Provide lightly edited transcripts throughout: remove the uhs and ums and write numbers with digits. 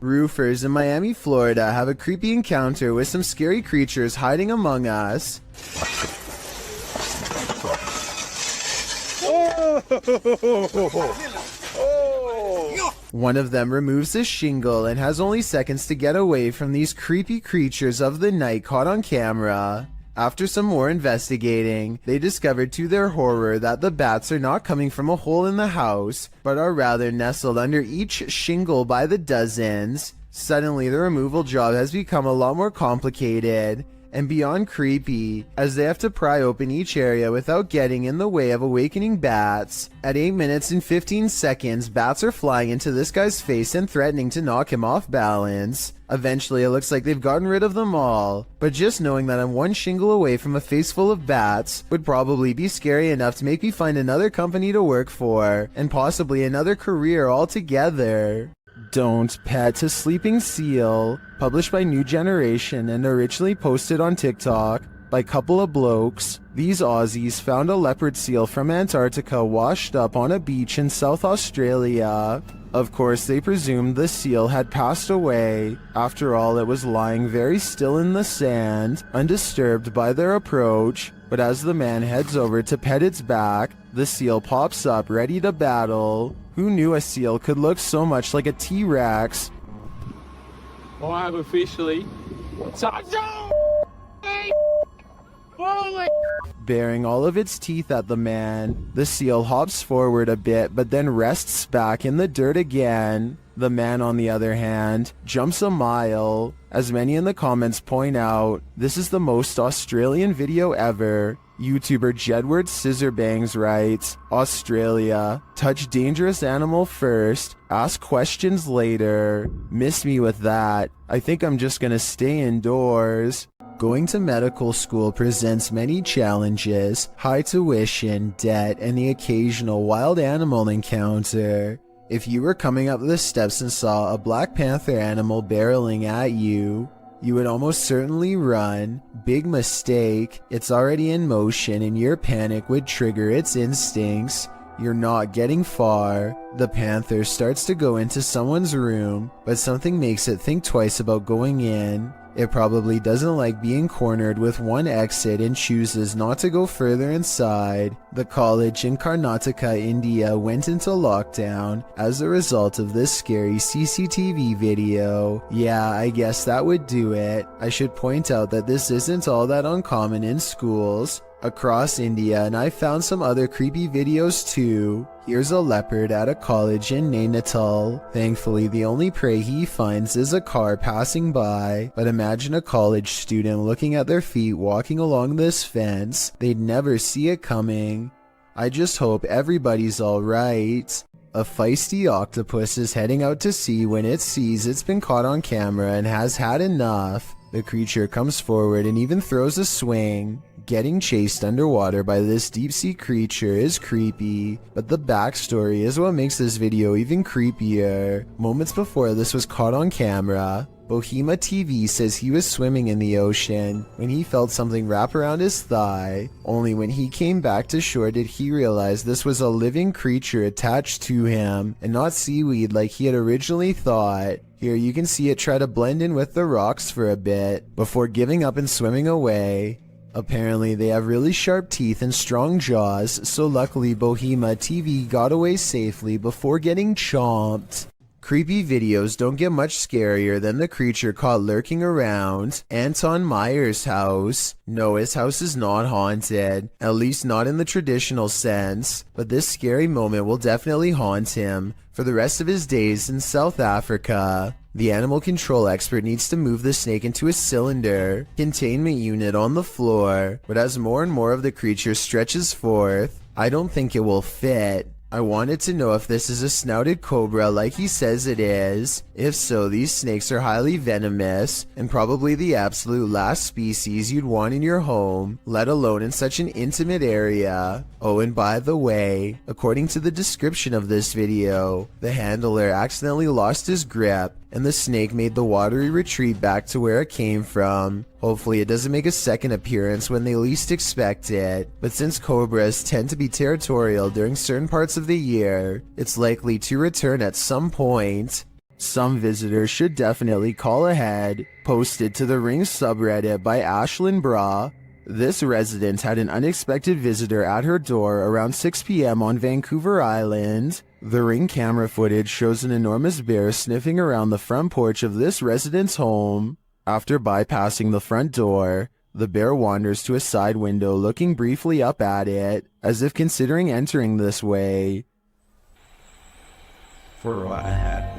Roofers in Miami, Florida have a creepy encounter with some scary creatures hiding among us. One of them removes his shingle and has only seconds to get away from these creepy creatures of the night caught on camera. After some more investigating, they discovered to their horror that the bats are not coming from a hole in the house, but are rather nestled under each shingle by the dozens. Suddenly, the removal job has become a lot more complicated and beyond creepy, as they have to pry open each area without getting in the way of awakening bats. At 8 minutes and 15 seconds, bats are flying into this guy's face and threatening to knock him off balance. Eventually, it looks like they've gotten rid of them all, but just knowing that I'm one shingle away from a face full of bats would probably be scary enough to make me find another company to work for, and possibly another career altogether. Don't Pet a Sleeping Seal, published by New Generation and originally posted on TikTok by couple of blokes. These Aussies found a leopard seal from Antarctica washed up on a beach in South Australia. Of course, they presumed the seal had passed away. After all, it was lying very still in the sand, undisturbed by their approach. But as the man heads over to pet its back, the seal pops up ready to battle. Who knew a seal could look so much like a T-Rex? I have officially... Baring all of its teeth at the man, the seal hops forward a bit but then rests back in the dirt again. The man, on the other hand, jumps a mile. As many in the comments point out, this is the most Australian video ever. YouTuber Jedward Scissorbangs writes, Australia, touch dangerous animal first, ask questions later. Miss me with that. I think I'm just gonna stay indoors. Going to medical school presents many challenges, high tuition, debt, and the occasional wild animal encounter. If you were coming up the steps and saw a black panther animal barreling at you, you would almost certainly run. Big mistake. It's already in motion and your panic would trigger its instincts. You're not getting far. The panther starts to go into someone's room, but something makes it think twice about going in. It probably doesn't like being cornered with one exit and chooses not to go further inside. The college in Karnataka, India went into lockdown as a result of this scary CCTV video. Yeah, I guess that would do it. I should point out that this isn't all that uncommon in schools across India, and I found some other creepy videos too. Here's a leopard at a college in Nainital. Thankfully, the only prey he finds is a car passing by, but imagine a college student looking at their feet walking along this fence. They'd never see it coming. I just hope everybody's alright. A feisty octopus is heading out to sea when it sees it's been caught on camera and has had enough. The creature comes forward and even throws a swing. Getting chased underwater by this deep-sea creature is creepy, but the backstory is what makes this video even creepier. Moments before this was caught on camera, Bohema TV says he was swimming in the ocean when he felt something wrap around his thigh. Only when he came back to shore did he realize this was a living creature attached to him, and not seaweed like he had originally thought. Here you can see it try to blend in with the rocks for a bit, before giving up and swimming away. Apparently they have really sharp teeth and strong jaws, so luckily Bohema TV got away safely before getting chomped. Creepy videos don't get much scarier than the creature caught lurking around Anton Meyer's house. No, his house is not haunted, at least not in the traditional sense, but this scary moment will definitely haunt him for the rest of his days in South Africa. The animal control expert needs to move the snake into a cylinder containment unit on the floor, but as more and more of the creature stretches forth, I don't think it will fit. I wanted to know if this is a snouted cobra like he says it is. If so, these snakes are highly venomous and probably the absolute last species you'd want in your home, let alone in such an intimate area. Oh, and by the way, according to the description of this video, the handler accidentally lost his grip and the snake made the watery retreat back to where it came from. Hopefully it doesn't make a second appearance when they least expect it, but since cobras tend to be territorial during certain parts of the year, it's likely to return at some point. Some visitors should definitely call ahead. Posted to the Ring subreddit by Ashlyn Bra. This resident had an unexpected visitor at her door around 6 p.m. on Vancouver Island. The Ring camera footage shows an enormous bear sniffing around the front porch of this resident's home. After bypassing the front door, the bear wanders to a side window, looking briefly up at it, as if considering entering this way. For what I had.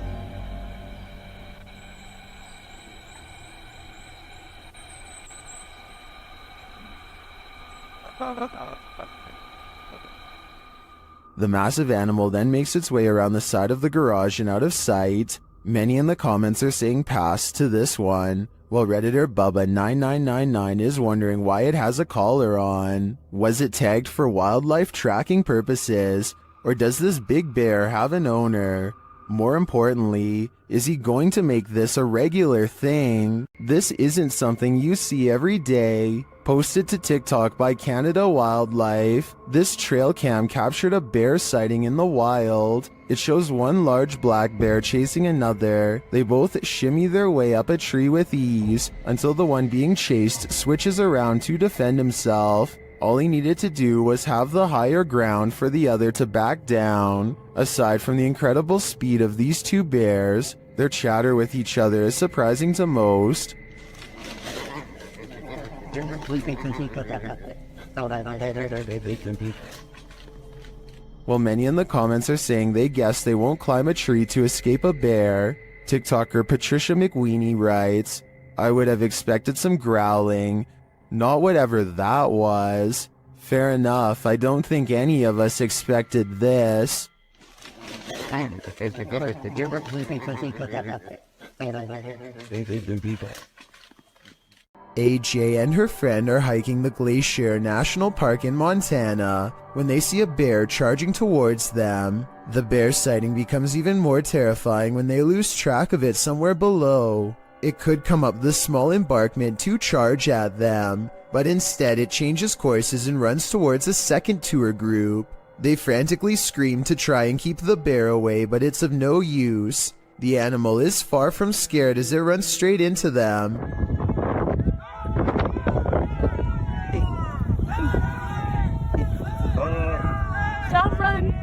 The massive animal then makes its way around the side of the garage and out of sight. Many in the comments are saying pass to this one, while Redditor Bubba9999 is wondering why it has a collar on. Was it tagged for wildlife tracking purposes, or does this big bear have an owner? More importantly, is he going to make this a regular thing? This isn't something you see every day. Posted to TikTok by Canada Wildlife, this trail cam captured a bear sighting in the wild. It shows one large black bear chasing another. They both shimmy their way up a tree with ease until the one being chased switches around to defend himself. All he needed to do was have the higher ground for the other to back down. Aside from the incredible speed of these two bears, their chatter with each other is surprising to most. While many in the comments are saying they guess they won't climb a tree to escape a bear, TikToker Patricia McWeenie writes, "I would have expected some growling. Not whatever that was. Fair enough, I don't think any of us expected this." AJ and her friend are hiking the Glacier National Park in Montana when they see a bear charging towards them. The bear sighting becomes even more terrifying when they lose track of it somewhere below. It could come up the small embankment to charge at them, but instead it changes courses and runs towards a second tour group. They frantically scream to try and keep the bear away, but it's of no use. The animal is far from scared as it runs straight into them. Stop running!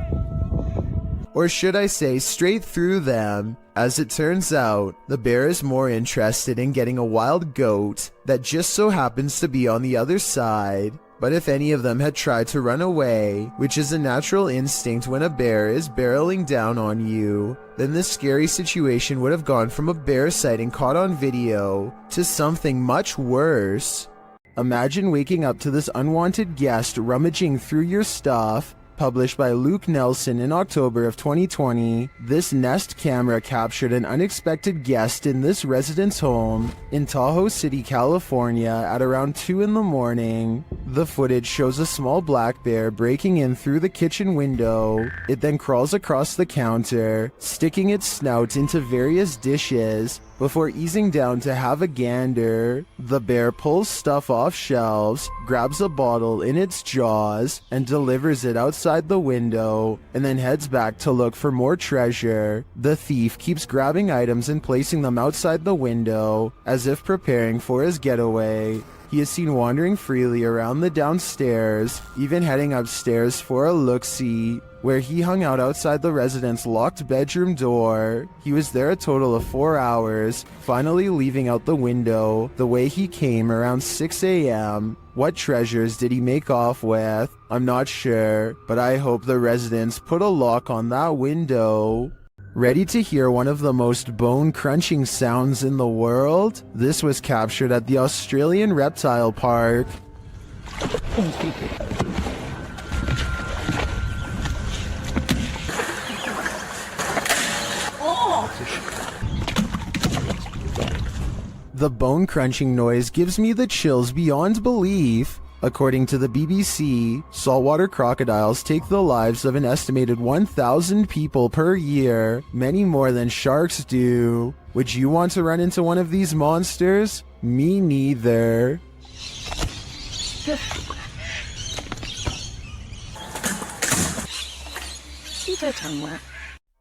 Or should I say straight through them. As it turns out, the bear is more interested in getting a wild goat that just so happens to be on the other side. But if any of them had tried to run away, which is a natural instinct when a bear is barreling down on you, then this scary situation would have gone from a bear sighting caught on video to something much worse. Imagine waking up to this unwanted guest rummaging through your stuff. Published by Luke Nelson in October of 2020, this Nest camera captured an unexpected guest in this resident's home in Tahoe City, California at around 2 in the morning. The footage shows a small black bear breaking in through the kitchen window. It then crawls across the counter, sticking its snout into various dishes before easing down to have a gander. The bear pulls stuff off shelves, grabs a bottle in its jaws, and delivers it outside the window, and then heads back to look for more treasure. The thief keeps grabbing items and placing them outside the window, as if preparing for his getaway. He is seen wandering freely around the downstairs, even heading upstairs for a look-see, where he hung out outside the resident's locked bedroom door. He was there a total of 4 hours, finally leaving out the window the way he came around 6 a.m. What treasures did he make off with? I'm not sure, but I hope the residents put a lock on that window. Ready to hear one of the most bone-crunching sounds in the world? This was captured at the Australian Reptile Park. The bone-crunching noise gives me the chills beyond belief. According to the BBC, saltwater crocodiles take the lives of an estimated 1,000 people per year, many more than sharks do. Would you want to run into one of these monsters? Me neither. Keep your tongue wet.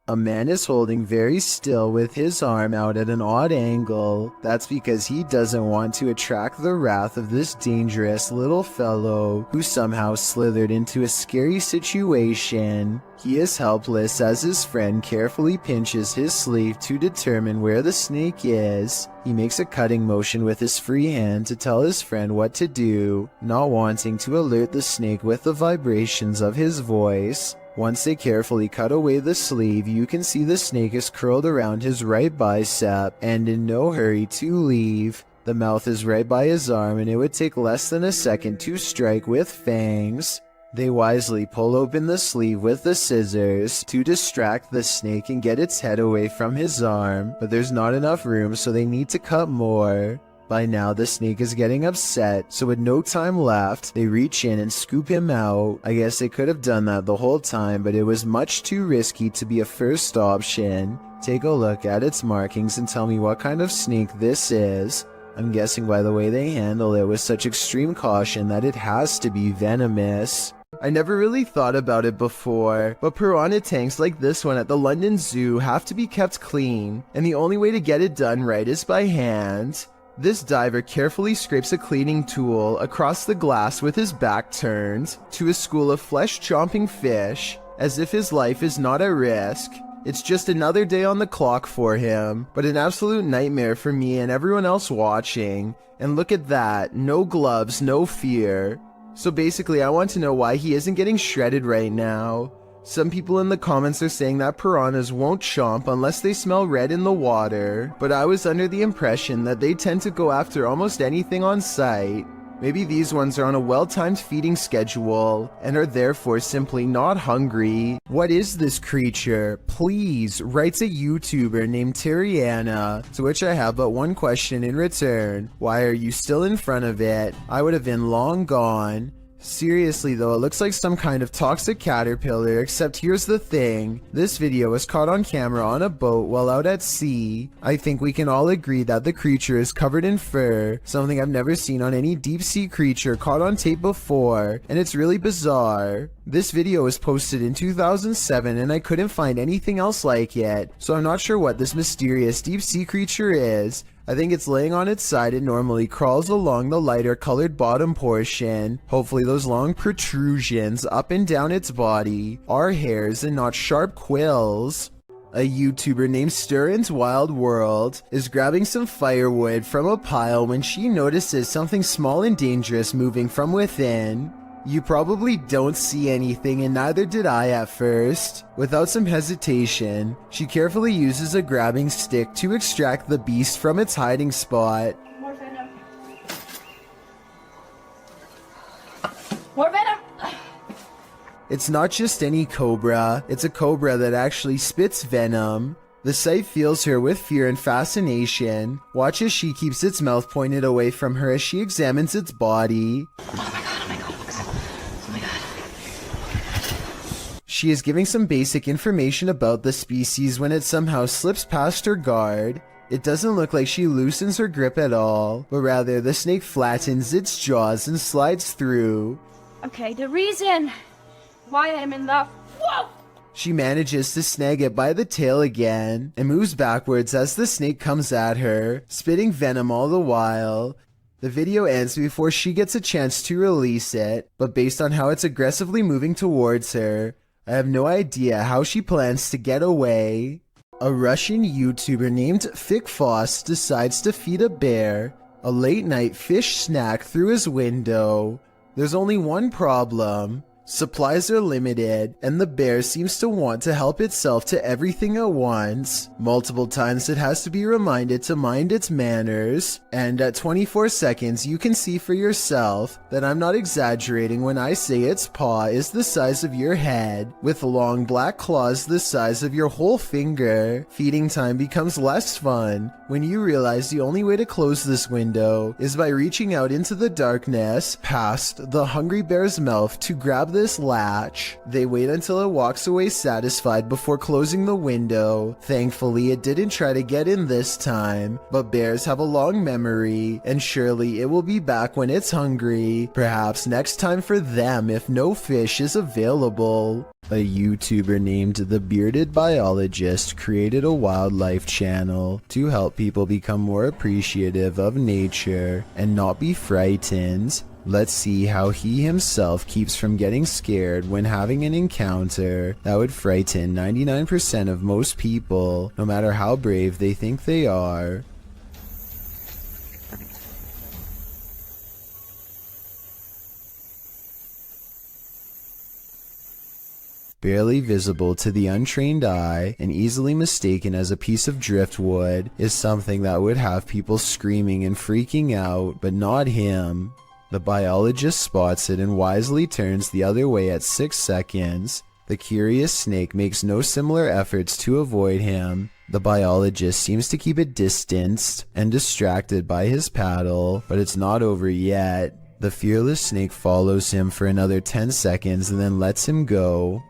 A man is holding very still with his arm out at an odd angle. That's because he doesn't want to attract the wrath of this dangerous little fellow who somehow slithered into a scary situation. He is helpless as his friend carefully pinches his sleeve to determine where the snake is. He makes a cutting motion with his free hand to tell his friend what to do, not wanting to alert the snake with the vibrations of his voice. Once they carefully cut away the sleeve, you can see the snake is curled around his right bicep and in no hurry to leave. The mouth is right by his arm and it would take less than a second to strike with fangs. They wisely pull open the sleeve with the scissors to distract the snake and get its head away from his arm, but there's not enough room, so they need to cut more. By now, the snake is getting upset, so with no time left, they reach in and scoop him out. I guess they could have done that the whole time, but it was much too risky to be a first option. Take a look at its markings and tell me what kind of snake this is. I'm guessing by the way they handle it with such extreme caution that it has to be venomous. I never really thought about it before, but piranha tanks like this one at the London Zoo have to be kept clean, and the only way to get it done right is by hand. This diver carefully scrapes a cleaning tool across the glass with his back turned to a school of flesh-chomping fish, as if his life is not at risk. It's just another day on the clock for him, but an absolute nightmare for me and everyone else watching. And look at that, no gloves, no fear. So basically, I want to know why he isn't getting shredded right now. Some people in the comments are saying that piranhas won't chomp unless they smell red in the water, but I was under the impression that they tend to go after almost anything on sight. Maybe these ones are on a well-timed feeding schedule and are therefore simply not hungry. What is this creature? Please, writes a YouTuber named Piranha, to which I have but one question in return. Why are you still in front of it? I would have been long gone. Seriously though, it looks like some kind of toxic caterpillar, except here's the thing. This video was caught on camera on a boat while out at sea. I think we can all agree that the creature is covered in fur, something I've never seen on any deep sea creature caught on tape before, and it's really bizarre. This video was posted in 2007 and I couldn't find anything else like it, so I'm not sure what this mysterious deep sea creature is. I think it's laying on its side and normally crawls along the lighter colored bottom portion. Hopefully those long protrusions up and down its body are hairs and not sharp quills. A YouTuber named Stirrin's Wild World is grabbing some firewood from a pile when she notices something small and dangerous moving from within. You probably don't see anything, and neither did I at first. Without some hesitation, she carefully uses a grabbing stick to extract the beast from its hiding spot. More venom. More venom. It's not just any cobra, it's a cobra that actually spits venom. The sight fills her with fear and fascination. Watch as she keeps its mouth pointed away from her as she examines its body. She is giving some basic information about the species when it somehow slips past her guard. It doesn't look like she loosens her grip at all, but rather the snake flattens its jaws and slides through. Okay, the reason why I'm in the... Whoa! She manages to snag it by the tail again and moves backwards as the snake comes at her, spitting venom all the while. The video ends before she gets a chance to release it, but based on how it's aggressively moving towards her, I have no idea how she plans to get away. A Russian YouTuber named Fikfoss decides to feed a bear a late-night fish snack through his window. There's only one problem. Supplies are limited, and the bear seems to want to help itself to everything at once. Multiple times it has to be reminded to mind its manners, and at 24 seconds you can see for yourself that I'm not exaggerating when I say its paw is the size of your head, with long black claws the size of your whole finger. Feeding time becomes less fun when you realize the only way to close this window is by reaching out into the darkness past the hungry bear's mouth to grab this latch. They wait until it walks away satisfied before closing the window. Thankfully, it didn't try to get in this time, but bears have a long memory, and surely it will be back when it's hungry. Perhaps next time for them if no fish is available. A YouTuber named The Bearded Biologist created a wildlife channel to help people become more appreciative of nature and not be frightened. Let's see how he himself keeps from getting scared when having an encounter that would frighten 99% of most people, no matter how brave they think they are. Barely visible to the untrained eye and easily mistaken as a piece of driftwood is something that would have people screaming and freaking out, but not him. The biologist spots it and wisely turns the other way at 6 seconds. The curious snake makes no similar efforts to avoid him. The biologist seems to keep it distanced and distracted by his paddle, but it's not over yet. The fearless snake follows him for another 10 seconds and then lets him go.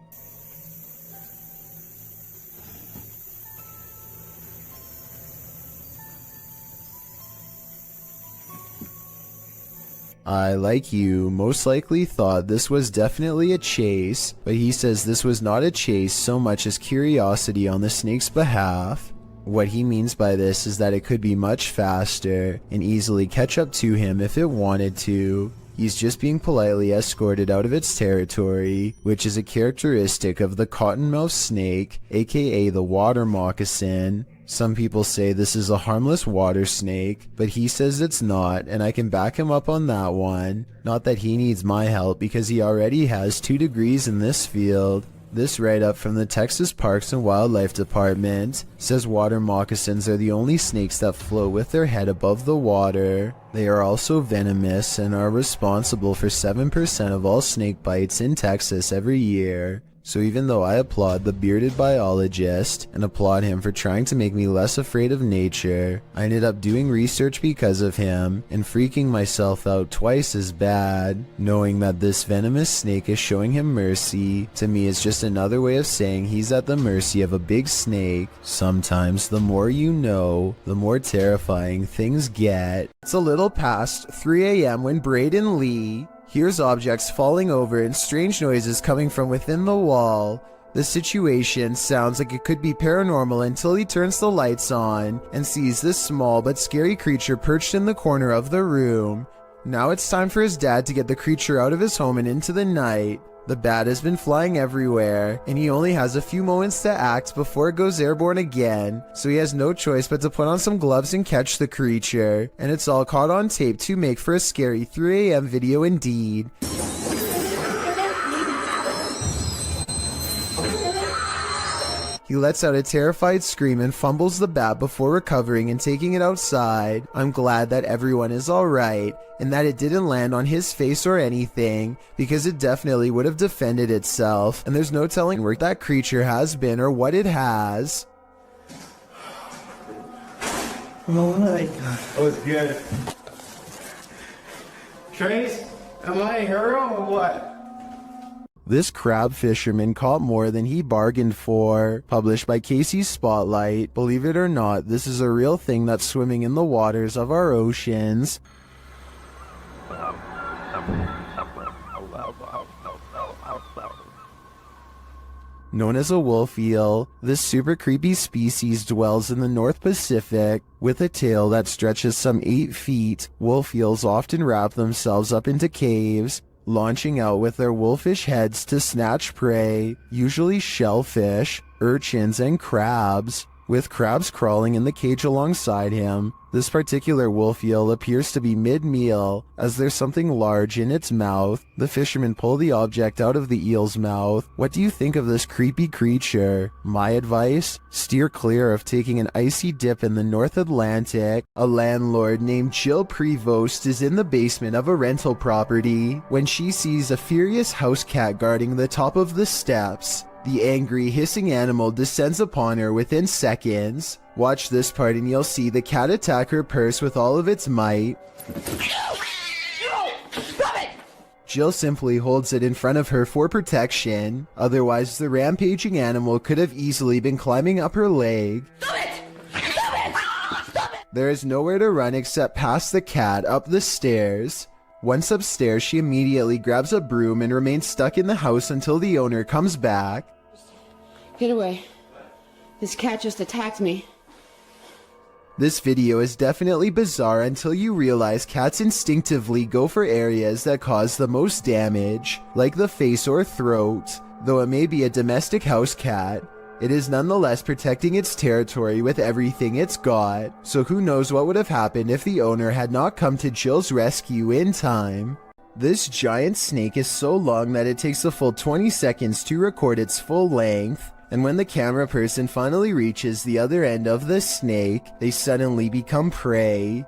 I, like you, most likely thought this was definitely a chase, but he says this was not a chase so much as curiosity on the snake's behalf. What he means by this is that it could be much faster and easily catch up to him if it wanted to. He's just being politely escorted out of its territory, which is a characteristic of the cottonmouth snake, aka the water moccasin. Some people say this is a harmless water snake, but he says it's not, and I can back him up on that one. Not that he needs my help because he already has 2 degrees in this field. This write-up from the Texas Parks and Wildlife Department says water moccasins are the only snakes that float with their head above the water. They are also venomous and are responsible for 7% of all snake bites in Texas every year. So even though I applaud the bearded biologist and applaud him for trying to make me less afraid of nature, I ended up doing research because of him and freaking myself out twice as bad. Knowing that this venomous snake is showing him mercy, to me is just another way of saying he's at the mercy of a big snake. Sometimes the more you know, the more terrifying things get. It's a little past 3 a.m. when Braden Lee hears objects falling over and strange noises coming from within the wall. The situation sounds like it could be paranormal until he turns the lights on and sees this small but scary creature perched in the corner of the room. Now it's time for his dad to get the creature out of his home and into the night. The bat has been flying everywhere, and he only has a few moments to act before it goes airborne again, so he has no choice but to put on some gloves and catch the creature, and it's all caught on tape to make for a scary 3 a.m. video indeed. He lets out a terrified scream and fumbles the bat before recovering and taking it outside. I'm glad that everyone is alright, and that it didn't land on his face or anything, because it definitely would have defended itself, and there's no telling where that creature has been or what it has. Oh my god. That was good. Trace, am I a hero or what? This crab fisherman caught more than he bargained for. Published by Casey's Spotlight. Believe it or not, this is a real thing that's swimming in the waters of our oceans. Known as a wolf eel, this super creepy species dwells in the North Pacific. With a tail that stretches some 8 feet, wolf eels often wrap themselves up into caves, launching out with their wolfish heads to snatch prey, usually shellfish, urchins, and crabs. With crabs crawling in the cage alongside him, this particular wolf eel appears to be mid-meal, as there's something large in its mouth. The fishermen pull the object out of the eel's mouth. What do you think of this creepy creature? My advice? Steer clear of taking an icy dip in the North Atlantic. A landlord named Jill Prevost is in the basement of a rental property when she sees a furious house cat guarding the top of the steps. The angry, hissing animal descends upon her within seconds. Watch this part and you'll see the cat attack her purse with all of its might. Jill simply holds it in front of her for protection. Otherwise, the rampaging animal could have easily been climbing up her leg. Stop it! Stop it! Stop it! There is nowhere to run except past the cat up the stairs. Once upstairs, she immediately grabs a broom and remains stuck in the house until the owner comes back. Get away. This cat just attacked me. This video is definitely bizarre until you realize cats instinctively go for areas that cause the most damage, like the face or throat. Though it may be a domestic house cat, it is nonetheless protecting its territory with everything it's got, so who knows what would have happened if the owner had not come to Jill's rescue in time. This giant snake is so long that it takes a full 20 seconds to record its full length, and when the camera person finally reaches the other end of the snake, they suddenly become prey.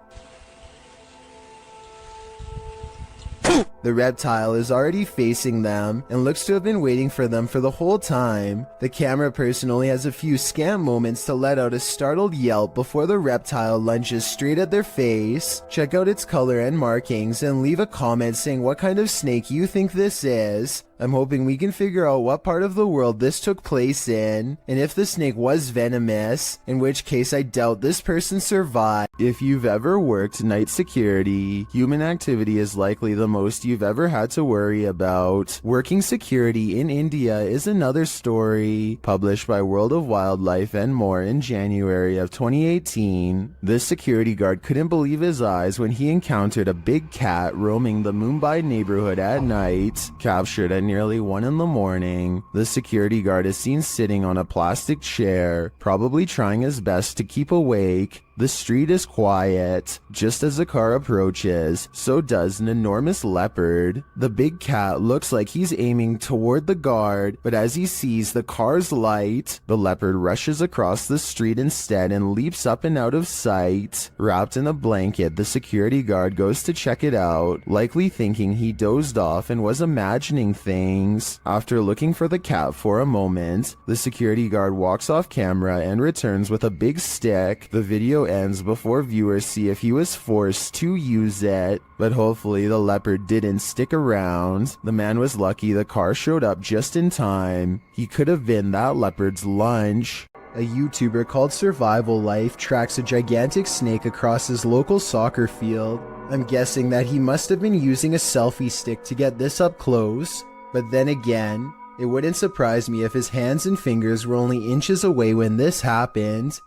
The reptile is already facing them and looks to have been waiting for them for the whole time. The camera person only has a few scant moments to let out a startled yelp before the reptile lunges straight at their face. Check out its color and markings and leave a comment saying what kind of snake you think this is. I'm hoping we can figure out what part of the world this took place in, and if the snake was venomous, in which case I doubt this person survived. If you've ever worked night security, human activity is likely the most you've ever had to worry about. Working security in India is another story, published by World of Wildlife and More in January of 2018. This security guard couldn't believe his eyes when he encountered a big cat roaming the Mumbai neighborhood at night. Captured at nearly 1 in the morning, the security guard is seen sitting on a plastic chair, probably trying his best to keep awake. The street is quiet. Just as the car approaches, so does an enormous leopard. The big cat looks like he's aiming toward the guard, but as he sees the car's light, the leopard rushes across the street instead and leaps up and out of sight. Wrapped in a blanket, the security guard goes to check it out, likely thinking he dozed off and was imagining things. After looking for the cat for a moment, the security guard walks off camera and returns with a big stick. The video ends before viewers see if he was forced to use it, but hopefully the leopard didn't stick around. The man was lucky the car showed up just in time. He could have been that leopard's lunch. A YouTuber called Survival Life tracks a gigantic snake across his local soccer field. I'm guessing that he must have been using a selfie stick to get this up close, but then again, it wouldn't surprise me if his hands and fingers were only inches away when this happened.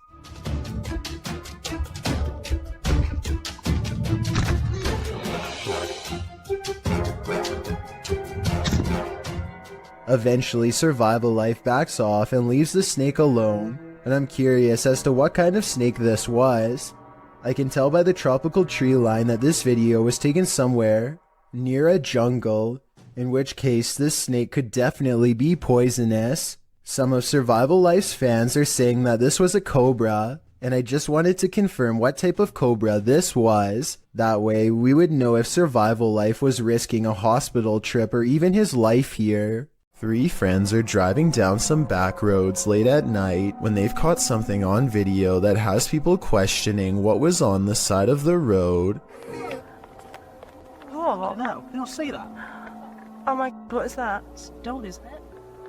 Eventually, Survival Life backs off and leaves the snake alone, and I'm curious as to what kind of snake this was. I can tell by the tropical tree line that this video was taken somewhere near a jungle, in which case this snake could definitely be poisonous. Some of Survival Life's fans are saying that this was a cobra, and I just wanted to confirm what type of cobra this was. That way, we would know if Survival Life was risking a hospital trip or even his life here. 3 friends are driving down some back roads late at night when they've caught something on video that has people questioning what was on the side of the road. Oh no, you don't see that. Oh my, what is that? Don't, isn't it?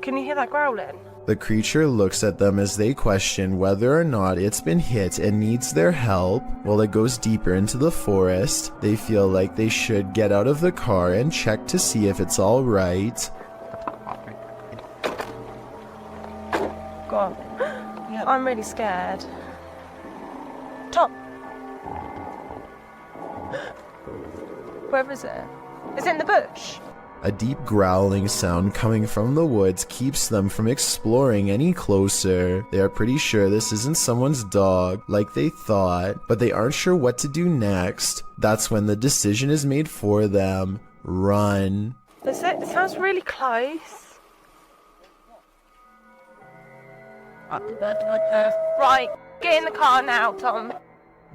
Can you hear that growling? The creature looks at them as they question whether or not it's been hit and needs their help. While it goes deeper into the forest, they feel like they should get out of the car and check to see if it's all right. God, I'm really scared. Tom! Where is it? Is it in the bush? A deep growling sound coming from the woods keeps them from exploring any closer. They are pretty sure this isn't someone's dog, like they thought, but they aren't sure what to do next. That's when the decision is made for them. Run. Is it? It sounds really close. Right, get in the car now, Tom.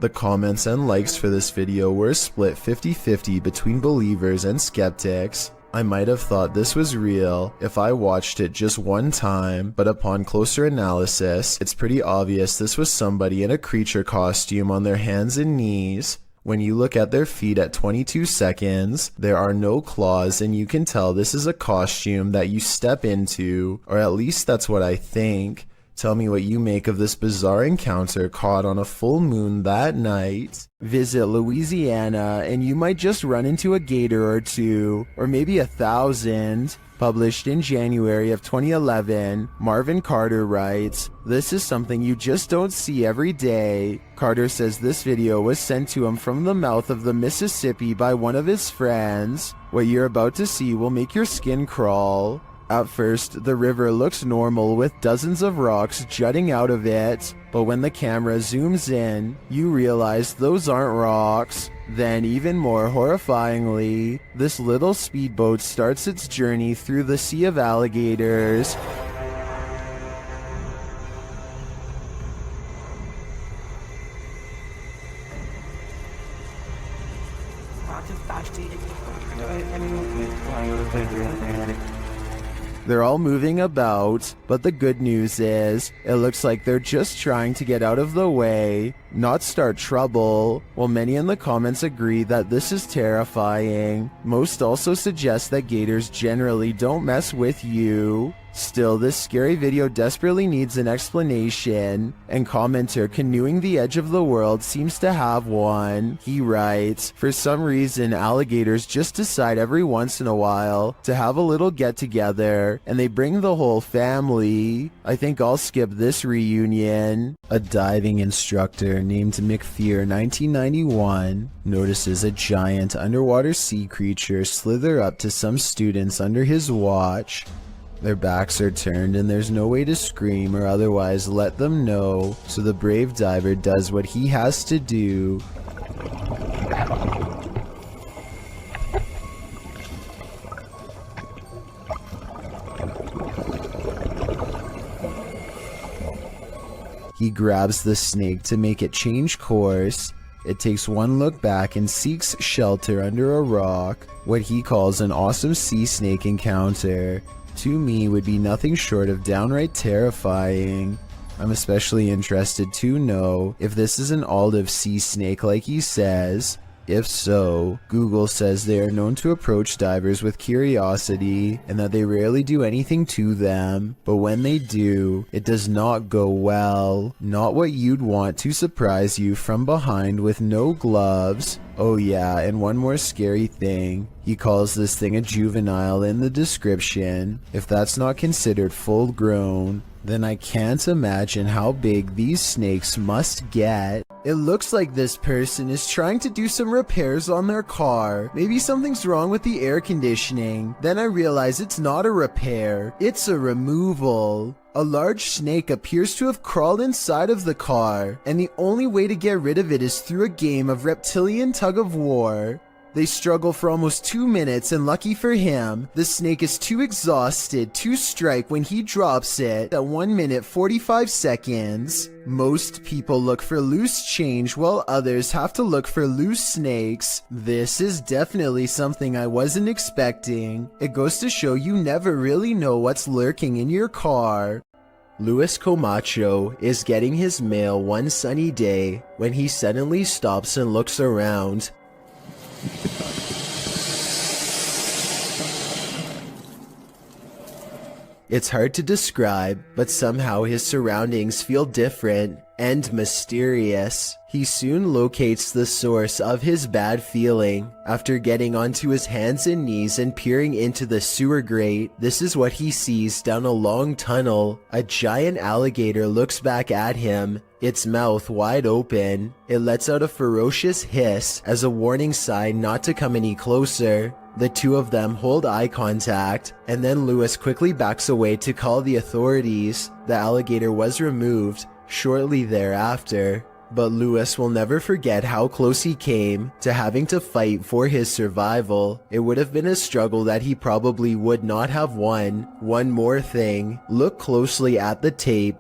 The comments and likes for this video were split 50-50 between believers and skeptics. I might have thought this was real if I watched it just one time, but upon closer analysis, it's pretty obvious this was somebody in a creature costume on their hands and knees. When you look at their feet at 22 seconds, there are no claws, and you can tell this is a costume that you step into, or at least that's what I think. Tell me what you make of this bizarre encounter caught on a full moon that night. Visit Louisiana and you might just run into a gator or two, or maybe 1,000. Published in January of 2011, Marvin Carter writes, "This is something you just don't see every day." Carter says this video was sent to him from the mouth of the Mississippi by one of his friends. What you're about to see will make your skin crawl. At first, the river looks normal with dozens of rocks jutting out of it, but when the camera zooms in, you realize those aren't rocks. Then, even more horrifyingly, this little speedboat starts its journey through the sea of alligators. They're all moving about, but the good news is, it looks like they're just trying to get out of the way, not start trouble. While many in the comments agree that this is terrifying, most also suggest that gators generally don't mess with you. Still, this scary video desperately needs an explanation, and commenter Canoeing the Edge of the World seems to have one. He writes, "For some reason, alligators just decide every once in a while to have a little get-together, and they bring the whole family. I think I'll skip this reunion." A diving instructor named McPhear 1991 notices a giant underwater sea creature slither up to some students under his watch. Their backs are turned and there's no way to scream or otherwise let them know, so the brave diver does what he has to do. He grabs the snake to make it change course. It takes one look back and seeks shelter under a rock. What he calls an awesome sea snake encounter, to me, would be nothing short of downright terrifying. I'm especially interested to know if this is an olive sea snake like he says. If so, Google says they are known to approach divers with curiosity and that they rarely do anything to them, but when they do, it does not go well. Not what you'd want to surprise you from behind with no gloves. Oh yeah, and one more scary thing. He calls this thing a juvenile in the description. If that's not considered full grown, then I can't imagine how big these snakes must get. It looks like this person is trying to do some repairs on their car. Maybe something's wrong with the air conditioning. Then I realize it's not a repair, it's a removal. A large snake appears to have crawled inside of the car, and the only way to get rid of it is through a game of reptilian tug-of-war. They struggle for almost 2 minutes, and lucky for him, the snake is too exhausted to strike when he drops it at 1 minute 45 seconds. Most people look for loose change while others have to look for loose snakes. This is definitely something I wasn't expecting. It goes to show you never really know what's lurking in your car. Luis Camacho is getting his mail one sunny day when he suddenly stops and looks around. It's hard to describe, but somehow his surroundings feel different and mysterious. He soon locates the source of his bad feeling. After getting onto his hands and knees and peering into the sewer grate, this is what he sees down a long tunnel. A giant alligator looks back at him, its mouth wide open. It lets out a ferocious hiss as a warning sign not to come any closer. The two of them hold eye contact, and then Luis quickly backs away to call the authorities. The alligator was removed shortly thereafter, but Luis will never forget how close he came to having to fight for his survival. It would have been a struggle that he probably would not have won. One more thing, look closely at the tape.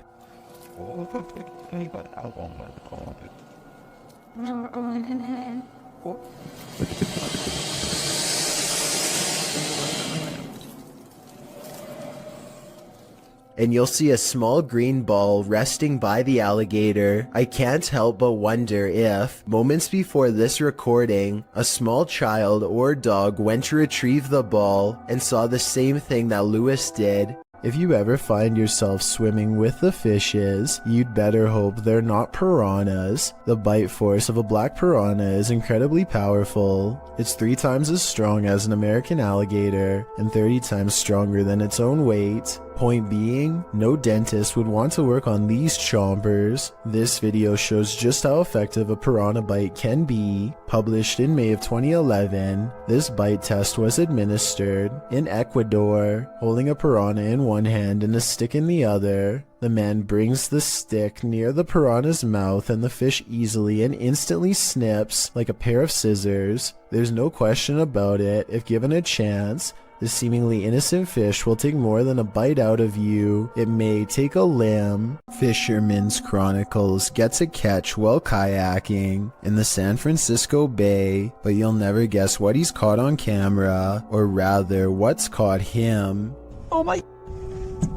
and you'll see a small green ball resting by the alligator. I can't help but wonder if, moments before this recording, a small child or dog went to retrieve the ball and saw the same thing that Lewis did. If you ever find yourself swimming with the fishes, you'd better hope they're not piranhas. The bite force of a black piranha is incredibly powerful. It's 3 times as strong as an American alligator and 30 times stronger than its own weight. Point being, no dentist would want to work on these chompers. This video shows just how effective a piranha bite can be. Published in May of 2011, this bite test was administered in Ecuador, holding a piranha in one hand and a stick in the other. The man brings the stick near the piranha's mouth and the fish easily and instantly snips like a pair of scissors. There's no question about it, if given a chance, this seemingly innocent fish will take more than a bite out of you. It may take a limb. Fisherman's Chronicles gets a catch while kayaking in the San Francisco Bay, but you'll never guess what he's caught on camera, or rather, what's caught him. Oh my...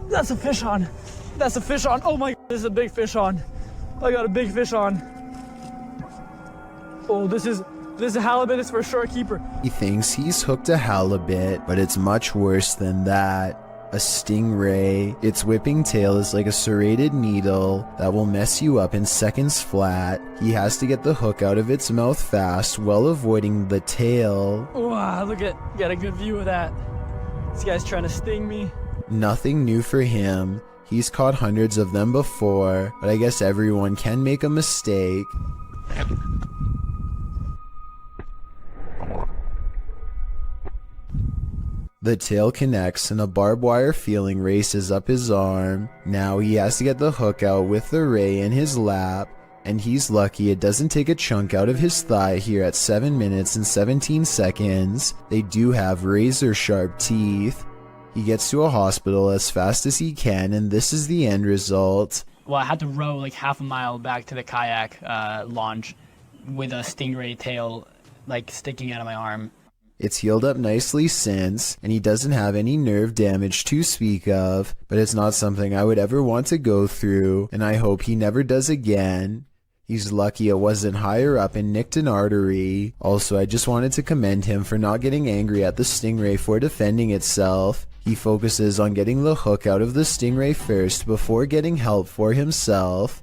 That's a fish on. That's a fish on. Oh my... This is a big fish on. I got a big fish on. Oh, this is a halibut. It's for sure a keeper. He thinks he's hooked a halibut, but it's much worse than that. A stingray. Its whipping tail is like a serrated needle that will mess you up in seconds flat. He has to get the hook out of its mouth fast while avoiding the tail. Wow, look at... Got a good view of that. This guy's trying to sting me. Nothing new for him. He's caught hundreds of them before, but I guess everyone can make a mistake. The tail connects and a barbed wire feeling races up his arm. Now he has to get the hook out with the ray in his lap, and he's lucky it doesn't take a chunk out of his thigh here at 7 minutes and 17 seconds. They do have razor sharp teeth. He gets to a hospital as fast as he can, and this is the end result. Well, I had to row like half a mile back to the kayak launch with a stingray tail like sticking out of my arm. It's healed up nicely since, and he doesn't have any nerve damage to speak of, but it's not something I would ever want to go through, and I hope he never does again. He's lucky it wasn't higher up and nicked an artery. Also, I just wanted to commend him for not getting angry at the stingray for defending itself. He focuses on getting the hook out of the stingray first before getting help for himself.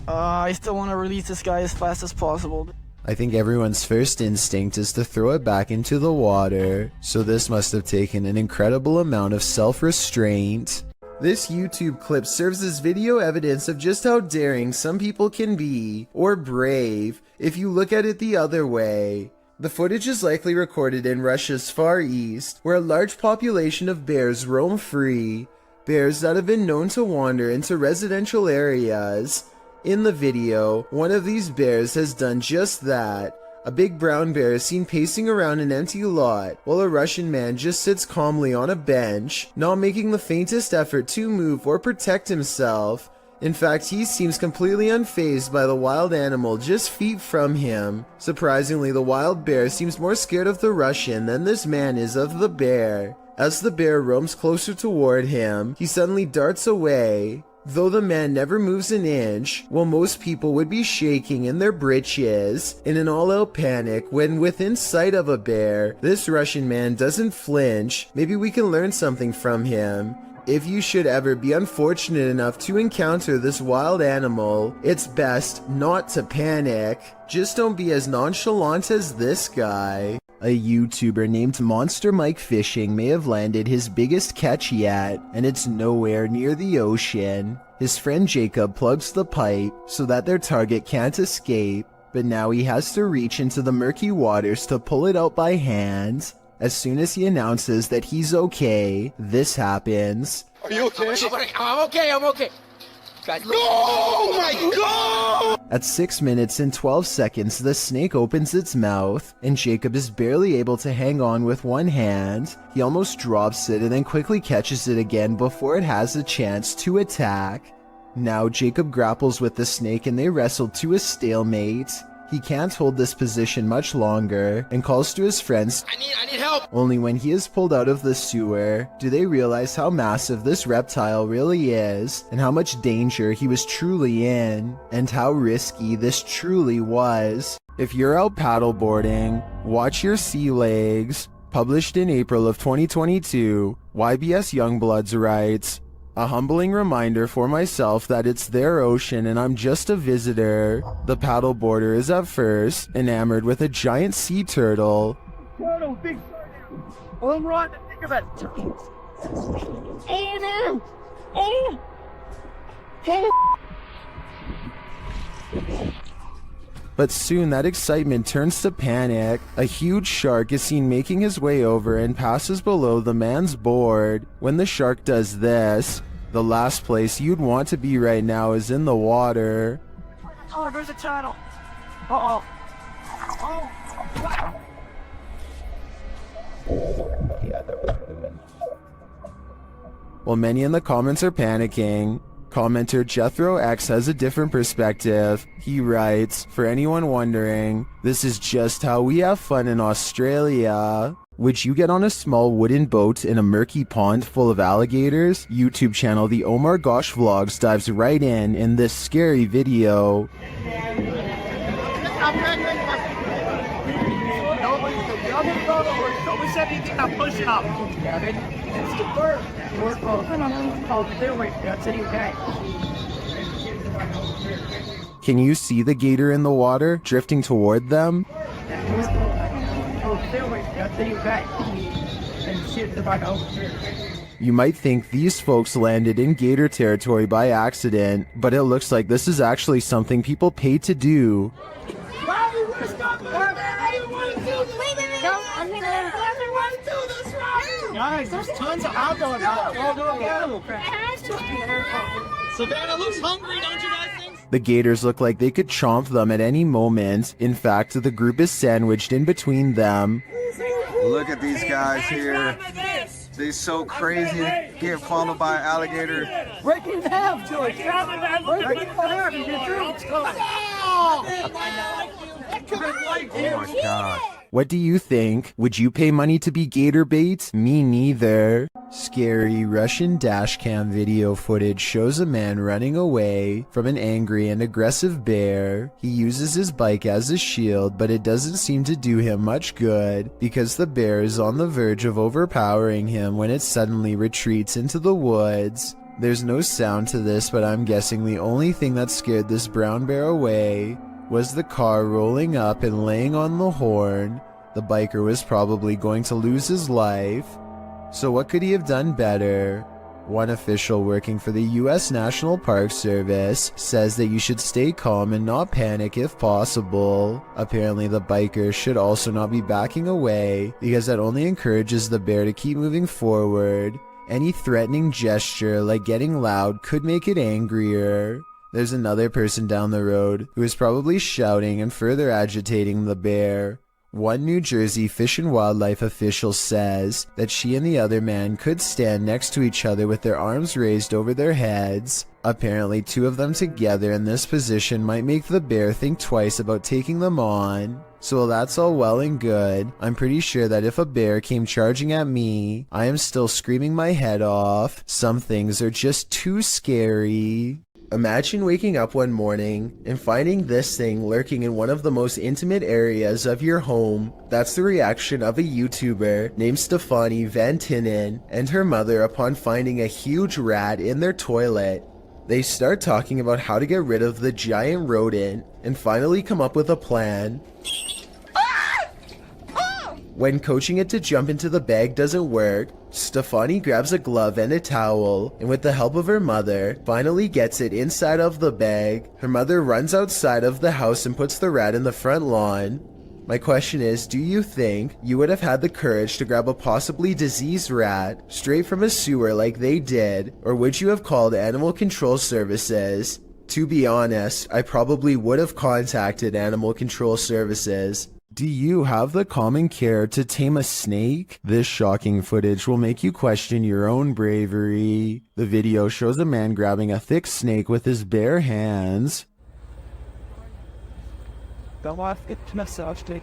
I still want to release this guy as fast as possible. I think everyone's first instinct is to throw it back into the water, so this must have taken an incredible amount of self-restraint. This YouTube clip serves as video evidence of just how daring some people can be, or brave, if you look at it the other way. The footage is likely recorded in Russia's Far East, where a large population of bears roam free, bears that have been known to wander into residential areas. In the video, one of these bears has done just that. A big brown bear is seen pacing around an empty lot, while a Russian man just sits calmly on a bench, not making the faintest effort to move or protect himself. In fact, he seems completely unfazed by the wild animal just feet from him. Surprisingly, the wild bear seems more scared of the Russian than this man is of the bear. As the bear roams closer toward him, he suddenly darts away. Though the man never moves an inch, while most people would be shaking in their britches in an all-out panic when within sight of a bear, this Russian man doesn't flinch. Maybe we can learn something from him. If you should ever be unfortunate enough to encounter this wild animal, it's best not to panic. Just don't be as nonchalant as this guy. A YouTuber named Monster Mike Fishing may have landed his biggest catch yet, and it's nowhere near the ocean. His friend Jacob plugs the pipe so that their target can't escape, but now he has to reach into the murky waters to pull it out by hand. As soon as he announces that he's okay, this happens. Are you okay? I'm okay. Guys, no! Oh my god! At 6 minutes and 12 seconds, the snake opens its mouth, and Jacob is barely able to hang on with one hand. He almost drops it and then quickly catches it again before it has a chance to attack. Now Jacob grapples with the snake and they wrestle to a stalemate. He can't hold this position much longer and calls to his friends. I need help. Only when he is pulled out of the sewer do they realize how massive this reptile really is and how much danger he was truly in and how risky this truly was. If you're out paddleboarding, watch your sea legs. Published in April of 2022, YBS Youngbloods writes, "A humbling reminder for myself that it's their ocean and I'm just a visitor. The paddleboarder is at first enamored with a giant sea turtle. Turtle, big turtle. Run, think of it. But soon that excitement turns to panic. A huge shark is seen making his way over and passes below the man's board. When the shark does this, the last place you'd want to be right now is in the water." Oh, there's a turtle. Uh-oh. Oh. While many in the comments are panicking, commenter Jethro X has a different perspective. He writes, "For anyone wondering, this is just how we have fun in Australia. Would you get on a small wooden boat in a murky pond full of alligators?" YouTube channel The Omar Gosh Vlogs dives right in this scary video. Push up. Can you see the gator in the water, drifting toward them? You might think these folks landed in gator territory by accident, but it looks like this is actually something people pay to do. Guys, there's tons of outdoor animal crap. Savannah looks hungry, don't you guys think? The gators look like they could chomp them at any moment. In fact, the group is sandwiched in between them. Look at these guys here. They're so crazy. Getting followed by an alligator. Break it in half, George. Break it in half and get through. Oh my god. What do you think? Would you pay money to be gator bait? Me neither. Scary Russian dashcam video footage shows a man running away from an angry and aggressive bear. He uses his bike as a shield, but it doesn't seem to do him much good because the bear is on the verge of overpowering him when it suddenly retreats into the woods. There's no sound to this, but I'm guessing the only thing that scared this brown bear away was the car rolling up and laying on the horn. The biker was probably going to lose his life. So what could he have done better? One official working for the US National Park Service says that you should stay calm and not panic if possible. Apparently the biker should also not be backing away because that only encourages the bear to keep moving forward. Any threatening gesture like getting loud could make it angrier. There's another person down the road who is probably shouting and further agitating the bear. One New Jersey Fish and Wildlife official says that she and the other man could stand next to each other with their arms raised over their heads. Apparently, two of them together in this position might make the bear think twice about taking them on. So while that's all well and good, I'm pretty sure that if a bear came charging at me, I am still screaming my head off. Some things are just too scary. Imagine waking up one morning and finding this thing lurking in one of the most intimate areas of your home. That's the reaction of a YouTuber named Stephanie Van Tinnen and her mother upon finding a huge rat in their toilet. They start talking about how to get rid of the giant rodent and finally come up with a plan. When coaching it to jump into the bag doesn't work, Stephanie grabs a glove and a towel, and with the help of her mother, finally gets it inside of the bag. Her mother runs outside of the house and puts the rat in the front lawn. My question is, do you think you would have had the courage to grab a possibly diseased rat straight from a sewer like they did, or would you have called Animal Control Services? To be honest, I probably would have contacted Animal Control Services. Do you have the common care to tame a snake? This shocking footage will make you question your own bravery. The video shows a man grabbing a thick snake with his bare hands. Da var et messeavsteg.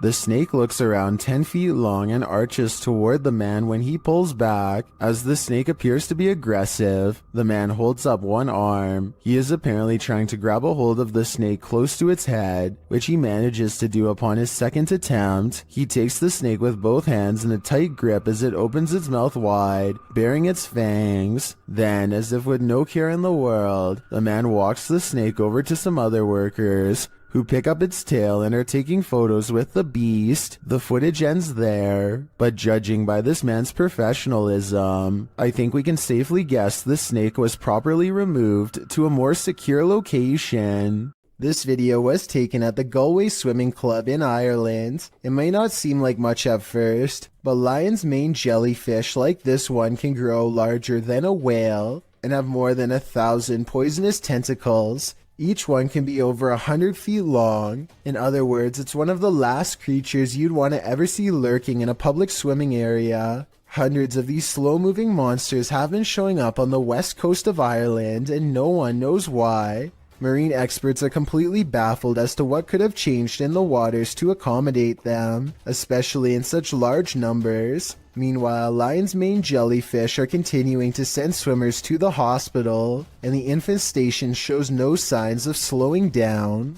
The snake looks around 10 feet long and arches toward the man when he pulls back. As the snake appears to be aggressive, the man holds up one arm. He is apparently trying to grab a hold of the snake close to its head, which he manages to do upon his second attempt. He takes the snake with both hands in a tight grip as it opens its mouth wide, baring its fangs. Then, as if with no care in the world, the man walks the snake over to some other workers, who pick up its tail and are taking photos with the beast. The footage ends there, but judging by this man's professionalism, I think we can safely guess the snake was properly removed to a more secure location. This video was taken at the Galway Swimming Club in Ireland. It may not seem like much at first, but lion's mane jellyfish like this one can grow larger than a whale and have more than 1,000 poisonous tentacles. Each one can be over 100 feet long. In other words, it's one of the last creatures you'd want to ever see lurking in a public swimming area. Hundreds of these slow-moving monsters have been showing up on the west coast of Ireland, and no one knows why. Marine experts are completely baffled as to what could have changed in the waters to accommodate them, especially in such large numbers. Meanwhile, lion's mane jellyfish are continuing to send swimmers to the hospital, and the infestation shows no signs of slowing down.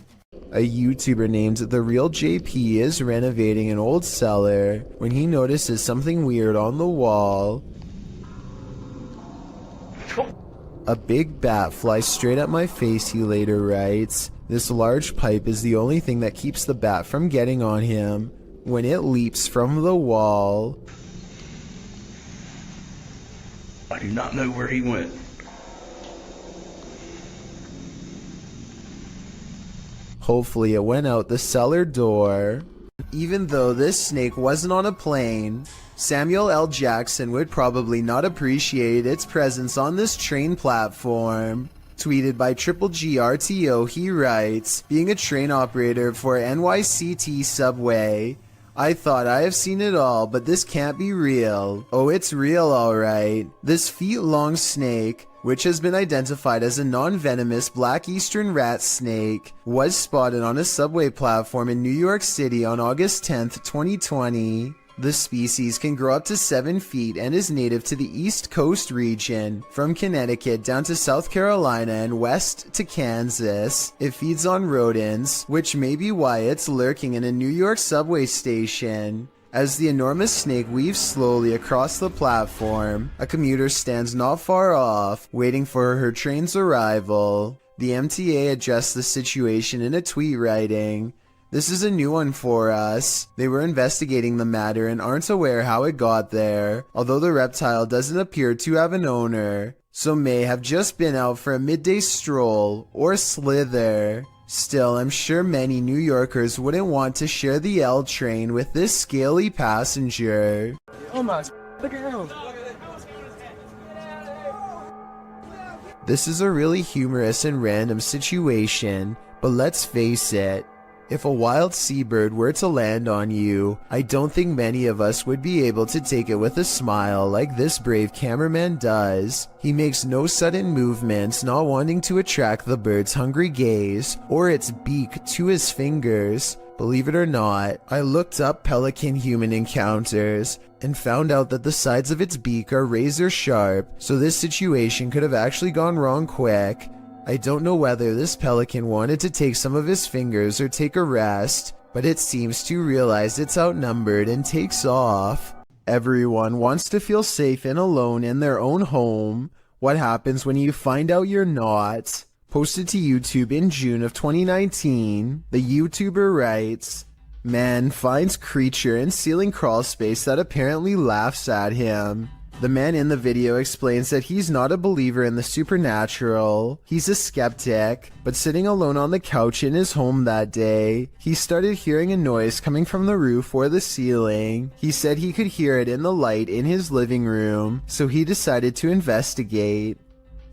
A YouTuber named The Real JP is renovating an old cellar when he notices something weird on the wall. A big bat flies straight at my face, he later writes. This large pipe is the only thing that keeps the bat from getting on him when it leaps from the wall. I do not know where he went. Hopefully it went out the cellar door. Even though this snake wasn't on a plane, Samuel L. Jackson would probably not appreciate its presence on this train platform. Tweeted by Triple GRTO, he writes, being a train operator for NYCT subway, I thought I have seen it all, but this can't be real. Oh, it's real alright. This feet-long snake, which has been identified as a non-venomous black eastern rat snake, was spotted on a subway platform in New York City on August 10th, 2020. The species can grow up to 7 feet and is native to the East Coast region, from Connecticut down to South Carolina and west to Kansas. It feeds on rodents, which may be why it's lurking in a New York subway station. As the enormous snake weaves slowly across the platform, a commuter stands not far off, waiting for her train's arrival. The MTA addressed the situation in a tweet writing, "This is a new one for us. They were investigating the matter and aren't aware how it got there, although the reptile doesn't appear to have an owner, so may have just been out for a midday stroll or slither. Still, I'm sure many New Yorkers wouldn't want to share the L train with this scaly passenger." Oh my, look at him. This is a really humorous and random situation, but let's face it. If a wild seabird were to land on you, I don't think many of us would be able to take it with a smile like this brave cameraman does. He makes no sudden movements, not wanting to attract the bird's hungry gaze or its beak to his fingers. Believe it or not, I looked up pelican human encounters and found out that the sides of its beak are razor sharp, so this situation could have actually gone wrong quick. I don't know whether this pelican wanted to take some of his fingers or take a rest, but it seems to realize it's outnumbered and takes off. Everyone wants to feel safe and alone in their own home. What happens when you find out you're not? Posted to YouTube in June of 2019, the YouTuber writes, "Man finds creature in ceiling crawl space that apparently laughs at him." The man in the video explains that he's not a believer in the supernatural. He's a skeptic, but sitting alone on the couch in his home that day, he started hearing a noise coming from the roof or the ceiling. He said he could hear it in the light in his living room, so he decided to investigate.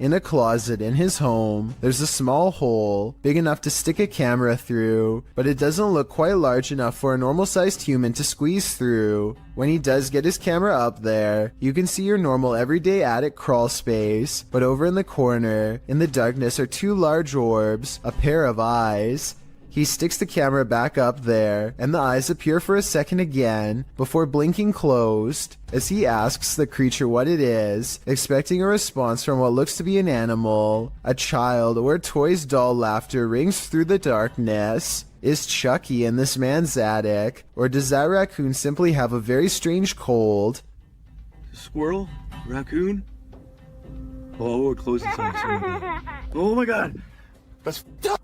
In a closet in his home, there's a small hole, big enough to stick a camera through, but it doesn't look quite large enough for a normal-sized human to squeeze through. When he does get his camera up there, you can see your normal everyday attic crawl space, but over in the corner, in the darkness, are two large orbs, a pair of eyes. He sticks the camera back up there, and the eyes appear for a second again, before blinking closed, as he asks the creature what it is, expecting a response from what looks to be an animal. A child or toy's doll laughter rings through the darkness. Is Chucky in this man's attic, or does that raccoon simply have a very strange cold? Squirrel? Raccoon? Oh, we're closing something. Oh my god!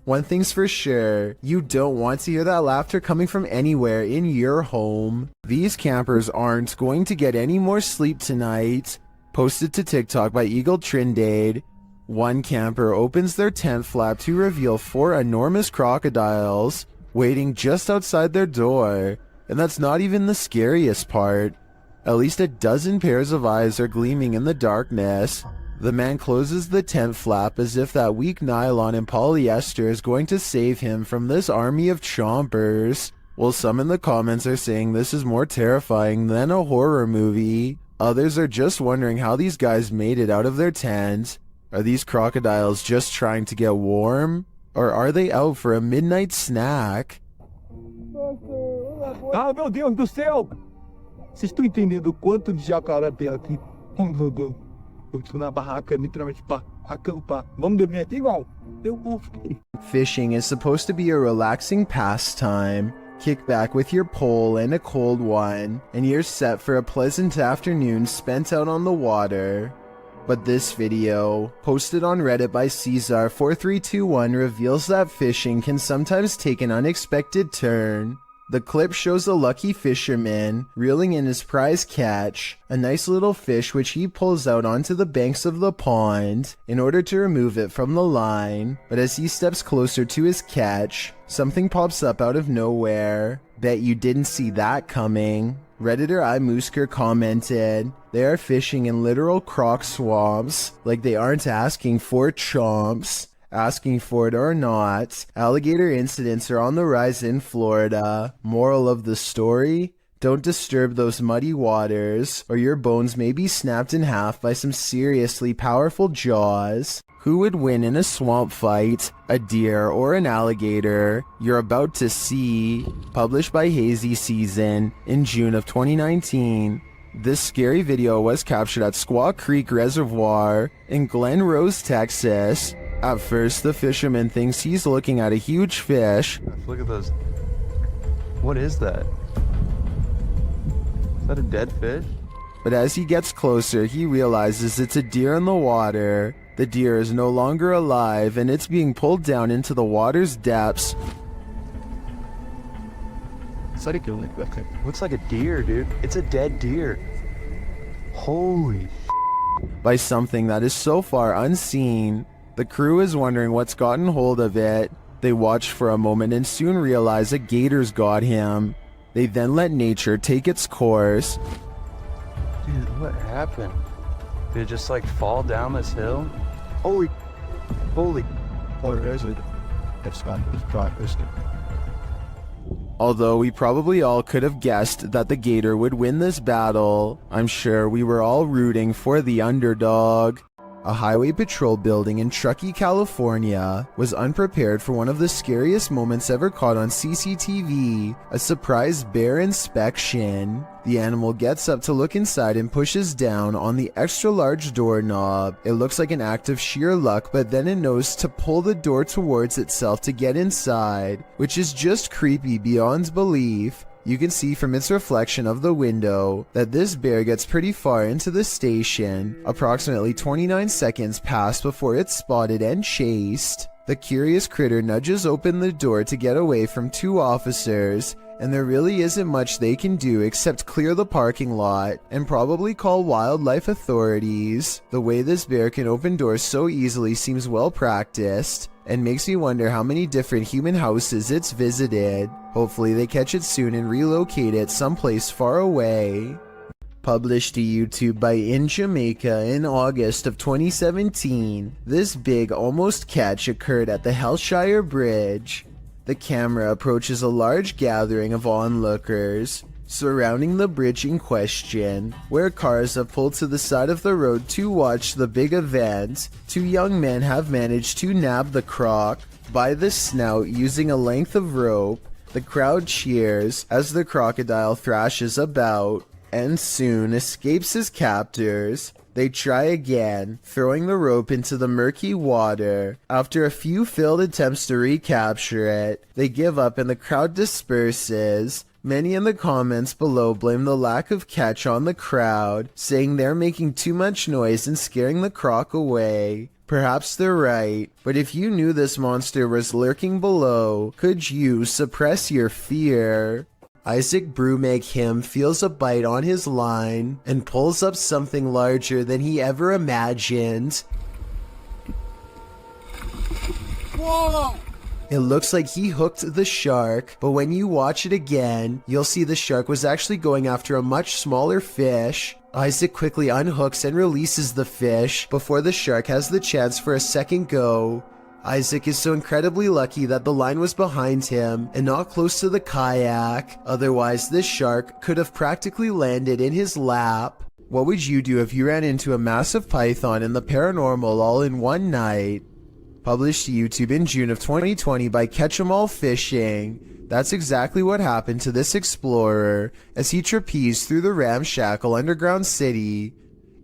One thing's for sure, you don't want to hear that laughter coming from anywhere in your home. These campers aren't going to get any more sleep tonight. Posted to TikTok by Eagle Trindade. One camper opens their tent flap to reveal 4 enormous crocodiles waiting just outside their door. And that's not even the scariest part. At least a dozen pairs of eyes are gleaming in the darkness. The man closes the tent flap as if that weak nylon and polyester is going to save him from this army of chompers. While some in the comments are saying this is more terrifying than a horror movie, others are just wondering how these guys made it out of their tent. Are these crocodiles just trying to get warm? Or are they out for a midnight snack? Ah, meu Deus do céu! Vocês estão entendendo o quanto de jacaré tem aqui? Eu tô na barraca, literalmente pra acampar. Vamos dormir aqui igual? Eu vou. Fishing is supposed to be a relaxing pastime. Kick back with your pole and a cold one, and you're set for a pleasant afternoon spent out on the water. But this video, posted on Reddit by Caesar4321, reveals that fishing can sometimes take an unexpected turn. The clip shows a lucky fisherman reeling in his prize catch, a nice little fish which he pulls out onto the banks of the pond in order to remove it from the line. But as he steps closer to his catch, something pops up out of nowhere. Bet you didn't see that coming. Redditor iMoosker commented, "They are fishing in literal croc swamps, like they aren't asking for chomps." Asking for it or not, alligator incidents are on the rise in Florida. Moral of the story? Don't disturb those muddy waters, or your bones may be snapped in half by some seriously powerful jaws. Who would win in a swamp fight, a deer or an alligator? You're about to see. Published by Hazy Season in June of 2019. This scary video was captured at Squaw Creek Reservoir in Glen Rose, Texas. At first, the fisherman thinks he's looking at a huge fish. Look at those. What is that? Is that a dead fish? But as he gets closer, he realizes it's a deer in the water. The deer is no longer alive, and it's being pulled down into the water's depths. Looks like a deer, dude. It's a dead deer. Holy by something that is so far unseen. The crew is wondering what's gotten hold of it. They watch for a moment and soon realize a gator's got him. They then let nature take its course. dude, what happened? Did it just like fall down this hill? Holy. Oh, there's it. It's got this. Although we probably all could have guessed that the gator would win this battle, I'm sure we were all rooting for the underdog. A highway patrol building in Truckee, California was unprepared for one of the scariest moments ever caught on CCTV, a surprise bear inspection. The animal gets up to look inside and pushes down on the extra large doorknob. It looks like an act of sheer luck, but then it knows to pull the door towards itself to get inside, which is just creepy beyond belief. You can see from its reflection of the window that this bear gets pretty far into the station. Approximately 29 seconds pass before it's spotted and chased. The curious critter nudges open the door to get away from two officers, and there really isn't much they can do except clear the parking lot and probably call wildlife authorities. The way this bear can open doors so easily seems well practiced, and makes me wonder how many different human houses it's visited. Hopefully they catch it soon and relocate it someplace far away. Published to YouTube by In Jamaica in August of 2017, this big almost catch occurred at the Hellshire Bridge. The camera approaches a large gathering of onlookers surrounding the bridge in question, where cars have pulled to the side of the road to watch the big event. Two young men have managed to nab the croc by the snout using a length of rope. The crowd cheers as the crocodile thrashes about and soon escapes his captors. They try again, throwing the rope into the murky water. After a few failed attempts to recapture it, they give up and the crowd disperses. Many in the comments below blame the lack of catch on the crowd, saying they're making too much noise and scaring the croc away. Perhaps they're right, but if you knew this monster was lurking below, could you suppress your fear? Isaac Brumegg feels a bite on his line and pulls up something larger than he ever imagined. Whoa! It looks like he hooked the shark, but when you watch it again, you'll see the shark was actually going after a much smaller fish. Isaac quickly unhooks and releases the fish before the shark has the chance for a second go. Isaac is so incredibly lucky that the line was behind him and not close to the kayak. Otherwise, this shark could have practically landed in his lap. What would you do if you ran into a massive python in the paranormal all in one night? Published to YouTube in June of 2020 by Catch 'em All Fishing. That's exactly what happened to this explorer as he trapezed through the ramshackle underground city.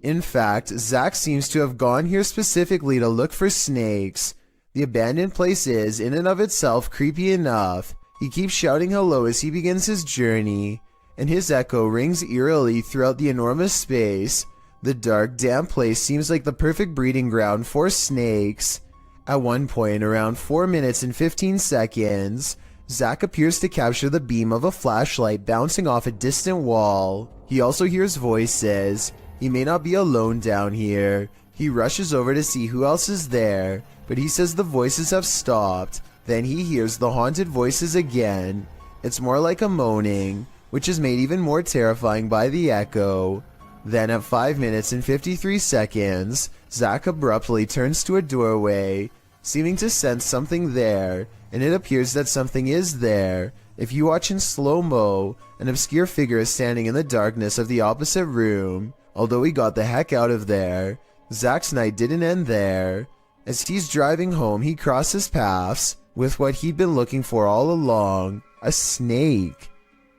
In fact, Zach seems to have gone here specifically to look for snakes. The abandoned place is, in and of itself, creepy enough. He keeps shouting hello as he begins his journey, and his echo rings eerily throughout the enormous space. The dark, damp place seems like the perfect breeding ground for snakes. At one point, around 4 minutes and 15 seconds, Zach appears to capture the beam of a flashlight bouncing off a distant wall. He also hears voices. He may not be alone down here. He rushes over to see who else is there, but he says the voices have stopped. Then he hears the haunted voices again. It's more like a moaning, which is made even more terrifying by the echo. Then at 5 minutes and 53 seconds, Zach abruptly turns to a doorway, seeming to sense something there, and it appears that something is there. If you watch in slow-mo, an obscure figure is standing in the darkness of the opposite room. Although he got the heck out of there, Zach's night didn't end there. As he's driving home, he crosses paths with what he'd been looking for all along, a snake.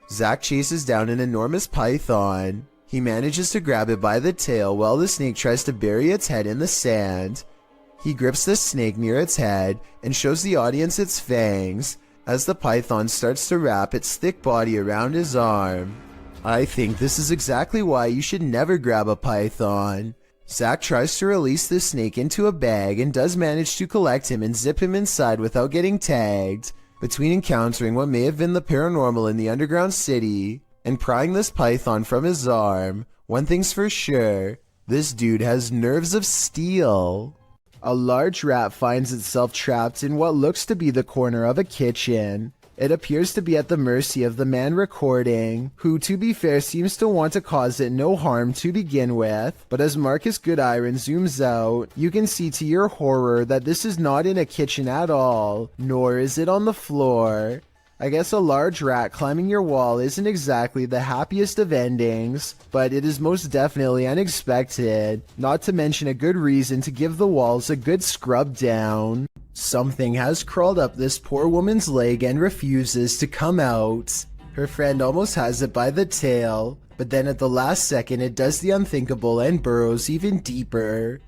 Zach chases down an enormous python. He manages to grab it by the tail while the snake tries to bury its head in the sand. He grips the snake near its head and shows the audience its fangs as the python starts to wrap its thick body around his arm. I think this is exactly why you should never grab a python. Zach tries to release the snake into a bag and does manage to collect him and zip him inside without getting tagged. Between encountering what may have been the paranormal in the underground city and prying this python from his arm, one thing's for sure, this dude has nerves of steel. A large rat finds itself trapped in what looks to be the corner of a kitchen. It appears to be at the mercy of the man recording, who to be fair seems to want to cause it no harm to begin with, but as Marcus Goodiron zooms out, you can see to your horror that this is not in a kitchen at all, nor is it on the floor. I guess a large rat climbing your wall isn't exactly the happiest of endings, but it is most definitely unexpected, not to mention a good reason to give the walls a good scrub down. Something has crawled up this poor woman's leg and refuses to come out. Her friend almost has it by the tail, but then at the last second it does the unthinkable and burrows even deeper.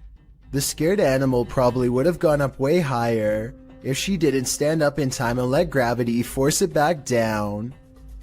The scared animal probably would have gone up way higher if she didn't stand up in time and let gravity force it back down.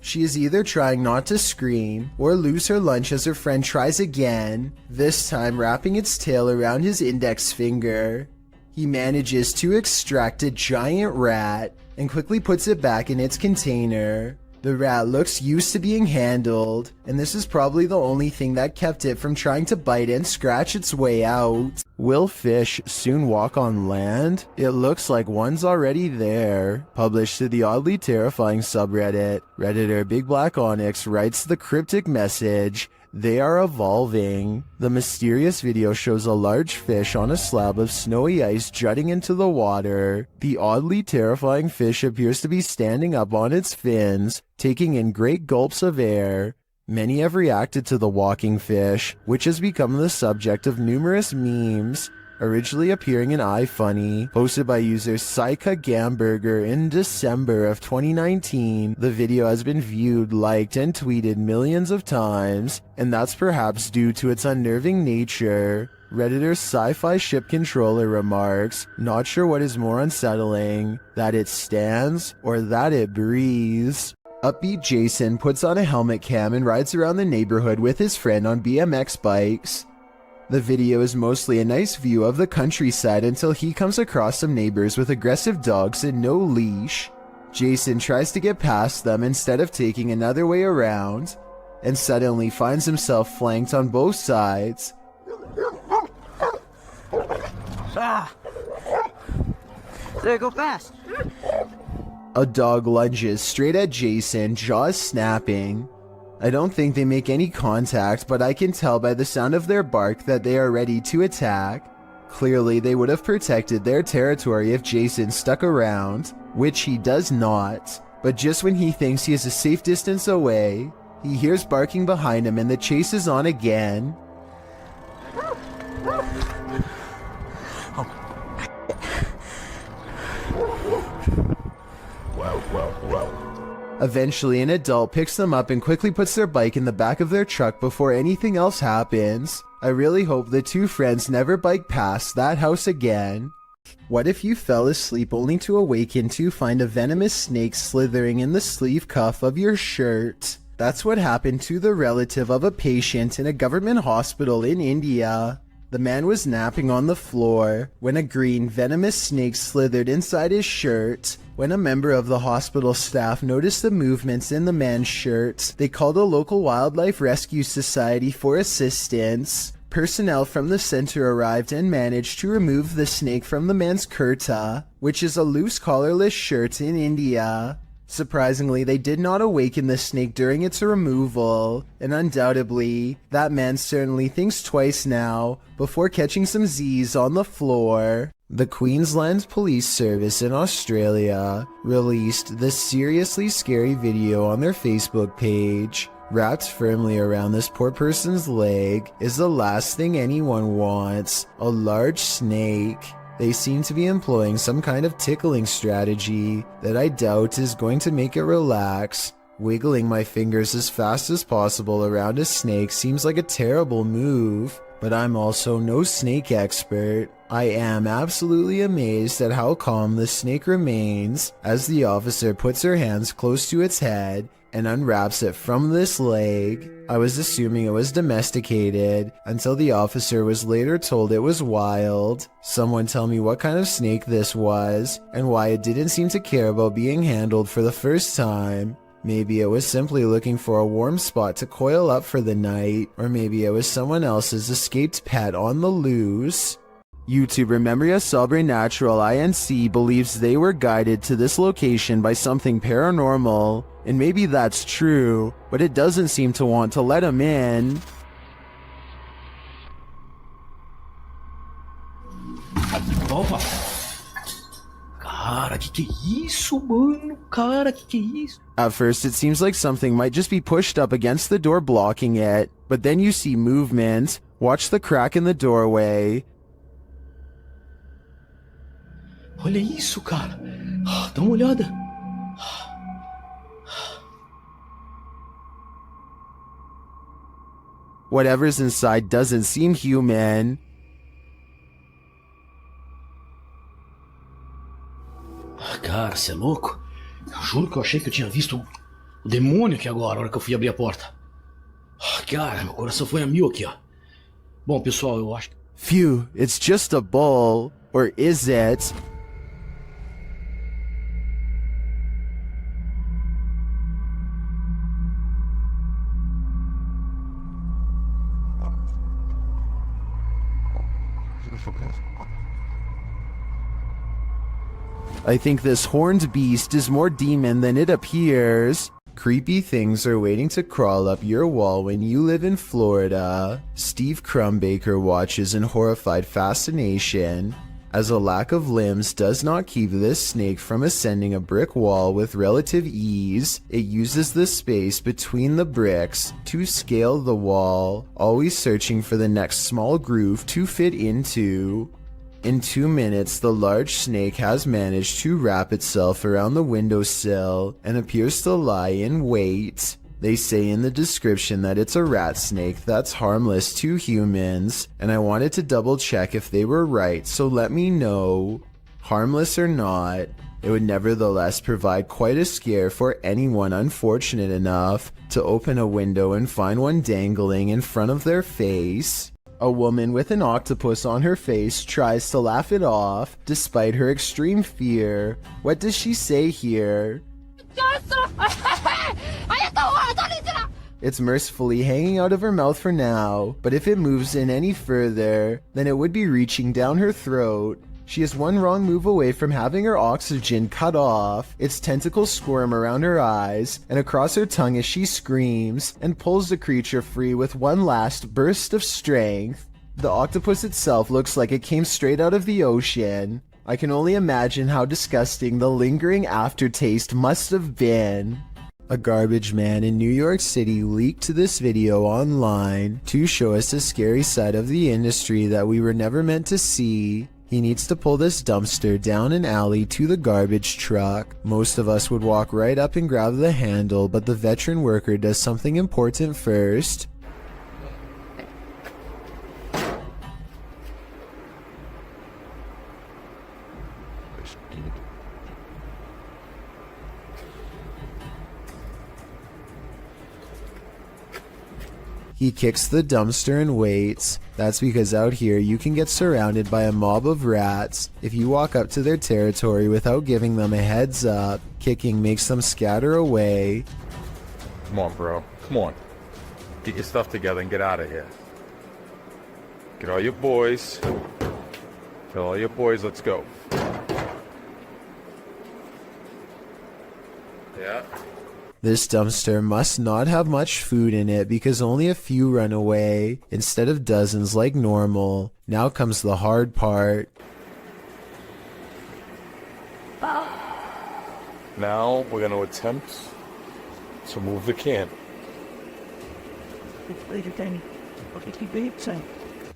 She is either trying not to scream or lose her lunch as her friend tries again, this time wrapping its tail around his index finger. He manages to extract a giant rat and quickly puts it back in its container. The rat looks used to being handled, and this is probably the only thing that kept it from trying to bite and scratch its way out. Will fish soon walk on land? It looks like one's already there. Published to the oddly terrifying subreddit, Redditor Big Black Onyx writes the cryptic message, They are evolving. The mysterious video shows a large fish on a slab of snowy ice jutting into the water. The oddly terrifying fish appears to be standing up on its fins, taking in great gulps of air. Many have reacted to the walking fish, which has become the subject of numerous memes, originally appearing in iFunny, posted by user Saika Gamburger in December of 2019. The video has been viewed, liked, and tweeted millions of times, and that's perhaps due to its unnerving nature. Redditor Sci-Fi Ship Controller remarks, "Not sure what is more unsettling, that it stands or that it breathes." Upbeat Jason puts on a helmet cam and rides around the neighborhood with his friend on BMX bikes. The video is mostly a nice view of the countryside until he comes across some neighbors with aggressive dogs and no leash. Jason tries to get past them instead of taking another way around, and suddenly finds himself flanked on both sides. There, go fast. A dog lunges straight at Jason, jaws snapping. I don't think they make any contact, but I can tell by the sound of their bark that they are ready to attack. Clearly, they would have protected their territory if Jason stuck around, which he does not. But just when he thinks he is a safe distance away, he hears barking behind him and the chase is on again. Eventually, an adult picks them up and quickly puts their bike in the back of their truck before anything else happens. I really hope the two friends never bike past that house again. What if you fell asleep only to awaken to find a venomous snake slithering in the sleeve cuff of your shirt? That's what happened to the relative of a patient in a government hospital in India. The man was napping on the floor when a green venomous snake slithered inside his shirt. When a member of the hospital staff noticed the movements in the man's shirt, they called a local wildlife rescue society for assistance. Personnel from the center arrived and managed to remove the snake from the man's kurta, which is a loose collarless shirt in India. Surprisingly, they did not awaken the snake during its removal, and undoubtedly, that man certainly thinks twice now before catching some Z's on the floor. The Queensland Police Service in Australia released this seriously scary video on their Facebook page. Wrapped firmly around this poor person's leg is the last thing anyone wants, a large snake. They seem to be employing some kind of tickling strategy that I doubt is going to make it relax. Wiggling my fingers as fast as possible around a snake seems like a terrible move, but I'm also no snake expert. I am absolutely amazed at how calm the snake remains as the officer puts her hands close to its head and unwraps it from this leg. I was assuming it was domesticated until the officer was later told it was wild. Someone tell me what kind of snake this was and why it didn't seem to care about being handled for the first time. Maybe it was simply looking for a warm spot to coil up for the night, or maybe it was someone else's escaped pet on the loose. YouTuber Memoria Sobrenatural INC believes they were guided to this location by something paranormal, and maybe that's true, but it doesn't seem to want to let him in. Opa! Cara, que é isso, mano? Cara, que é isso? At first, it seems like something might just be pushed up against the door blocking it, but then you see movement. Watch the crack in the doorway. Olha isso, cara. Dá uma olhada. Whatever's inside doesn't seem human. Cara, você é louco? Eu juro que eu achei que eu tinha visto o demônio aqui agora, na hora que eu fui abrir a porta. Cara, meu coração foi a mil aqui, ó. Bom, pessoal, eu acho que... Phew, it's just a bull. Or is it? I think this horned beast is more demon than it appears. Creepy things are waiting to crawl up your wall when you live in Florida. Steve Crumbaker watches in horrified fascination as a lack of limbs does not keep this snake from ascending a brick wall with relative ease. It uses the space between the bricks to scale the wall, always searching for the next small groove to fit into. In 2 minutes, the large snake has managed to wrap itself around the windowsill and appears to lie in wait. They say in the description that it's a rat snake that's harmless to humans, and I wanted to double check if they were right, so let me know. Harmless or not, it would nevertheless provide quite a scare for anyone unfortunate enough to open a window and find one dangling in front of their face. A woman with an octopus on her face tries to laugh it off despite her extreme fear. What does she say here? It's mercifully hanging out of her mouth for now, but if it moves in any further, then it would be reaching down her throat. She is one wrong move away from having her oxygen cut off. Its tentacles squirm around her eyes and across her tongue as she screams and pulls the creature free with one last burst of strength. The octopus itself looks like it came straight out of the ocean. I can only imagine how disgusting the lingering aftertaste must have been. A garbage man in New York City leaked this video online to show us a scary side of the industry that we were never meant to see. He needs to pull this dumpster down an alley to the garbage truck. Most of us would walk right up and grab the handle, but the veteran worker does something important first. He kicks the dumpster and waits. That's because out here you can get surrounded by a mob of rats. If you walk up to their territory without giving them a heads up, kicking makes them scatter away. Come on, bro. Come on. Get your stuff together and get out of here. Get all your boys. Tell all your boys, let's go. Yeah. This dumpster must not have much food in it because only a few run away instead of dozens like normal. Now comes the hard part. Now we're going to attempt to move the can.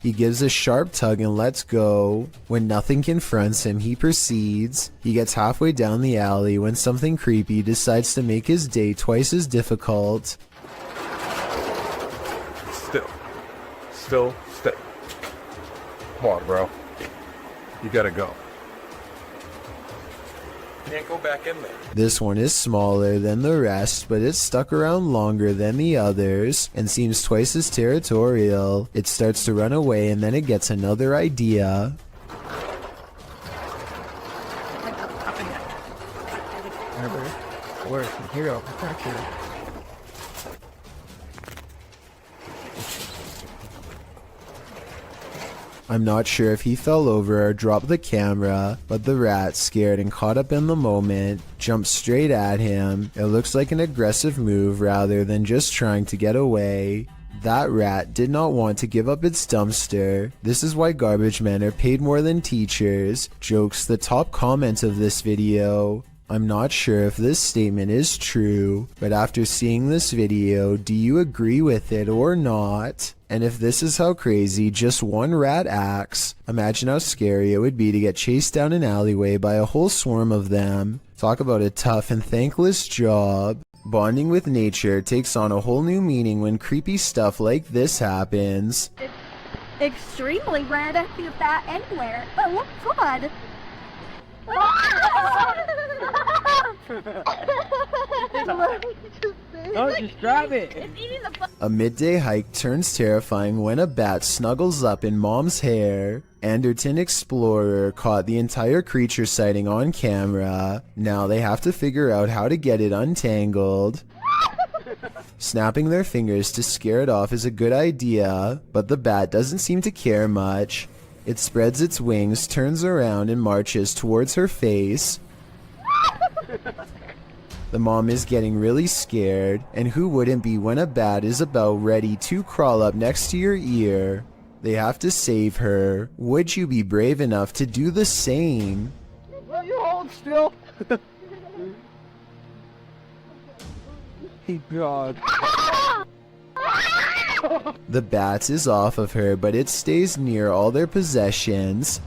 He gives a sharp tug and lets go. When nothing confronts him, he proceeds. He gets halfway down the alley when something creepy decides to make his day twice as difficult. Still. Come on, bro. You gotta go. Can't go back in there. This one is smaller than the rest, but it's stuck around longer than the others and seems twice as territorial. It starts to run away and then it gets another idea. I'm not sure if he fell over or dropped the camera, but the rat, scared and caught up in the moment, jumped straight at him. It looks like an aggressive move rather than just trying to get away. That rat did not want to give up its dumpster. This is why garbage men are paid more than teachers. Jokes the top comment of this video. I'm not sure if this statement is true, but after seeing this video, do you agree with it or not? And if this is how crazy just one rat acts, imagine how scary it would be to get chased down an alleyway by a whole swarm of them. Talk about a tough and thankless job. Bonding with nature takes on a whole new meaning when creepy stuff like this happens. It's extremely rare to see that anywhere, but look good. Oh, just grab it. A midday hike turns terrifying when a bat snuggles up in mom's hair. Anderton Explorer caught the entire creature sighting on camera. Now they have to figure out how to get it untangled. Snapping their fingers to scare it off is a good idea, but the bat doesn't seem to care much. It spreads its wings, turns around, and marches towards her face. The mom is getting really scared, and who wouldn't be when a bat is about ready to crawl up next to your ear? They have to save her. Would you be brave enough to do the same? You hold still. Hey, God. The bat is off of her, but it stays near all their possessions.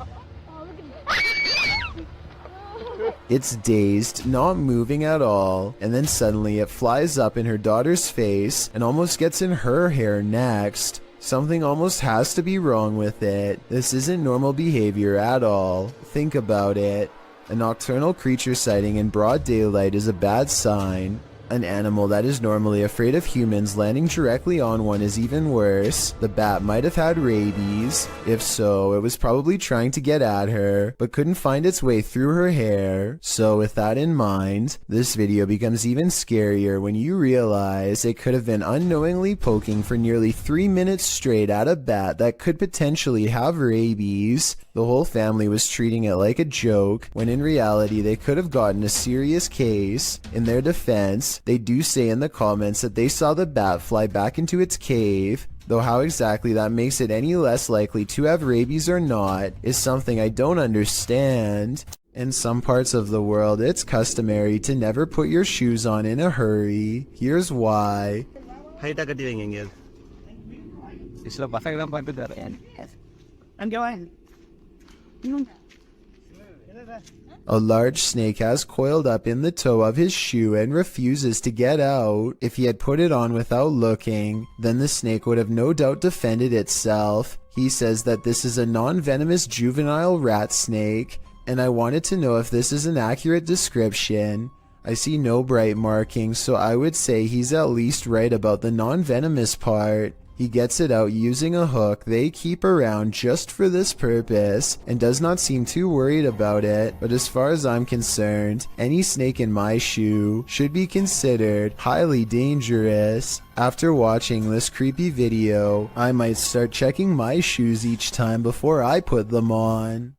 It's dazed, not moving at all, and then suddenly it flies up in her daughter's face and almost gets in her hair next. Something almost has to be wrong with it. This isn't normal behavior at all. Think about it. A nocturnal creature sighting in broad daylight is a bad sign. An animal that is normally afraid of humans landing directly on one is even worse. The bat might have had rabies. If so, it was probably trying to get at her, but couldn't find its way through her hair. So with that in mind, this video becomes even scarier when you realize it could have been unknowingly poking for nearly 3 minutes straight at a bat that could potentially have rabies. The whole family was treating it like a joke, when in reality they could have gotten a serious case. In their defense, they do say in the comments that they saw the bat fly back into its cave, though how exactly that makes it any less likely to have rabies or not is something I don't understand. In some parts of the world, it's customary to never put your shoes on in a hurry. Here's why. I'm going. A large snake has coiled up in the toe of his shoe and refuses to get out. If he had put it on without looking, then the snake would have no doubt defended itself. He says that this is a non-venomous juvenile rat snake, and I wanted to know if this is an accurate description. I see no bright markings, so I would say he's at least right about the non-venomous part. He gets it out using a hook they keep around just for this purpose and does not seem too worried about it, but as far as I'm concerned, any snake in my shoe should be considered highly dangerous. After watching this creepy video, I might start checking my shoes each time before I put them on.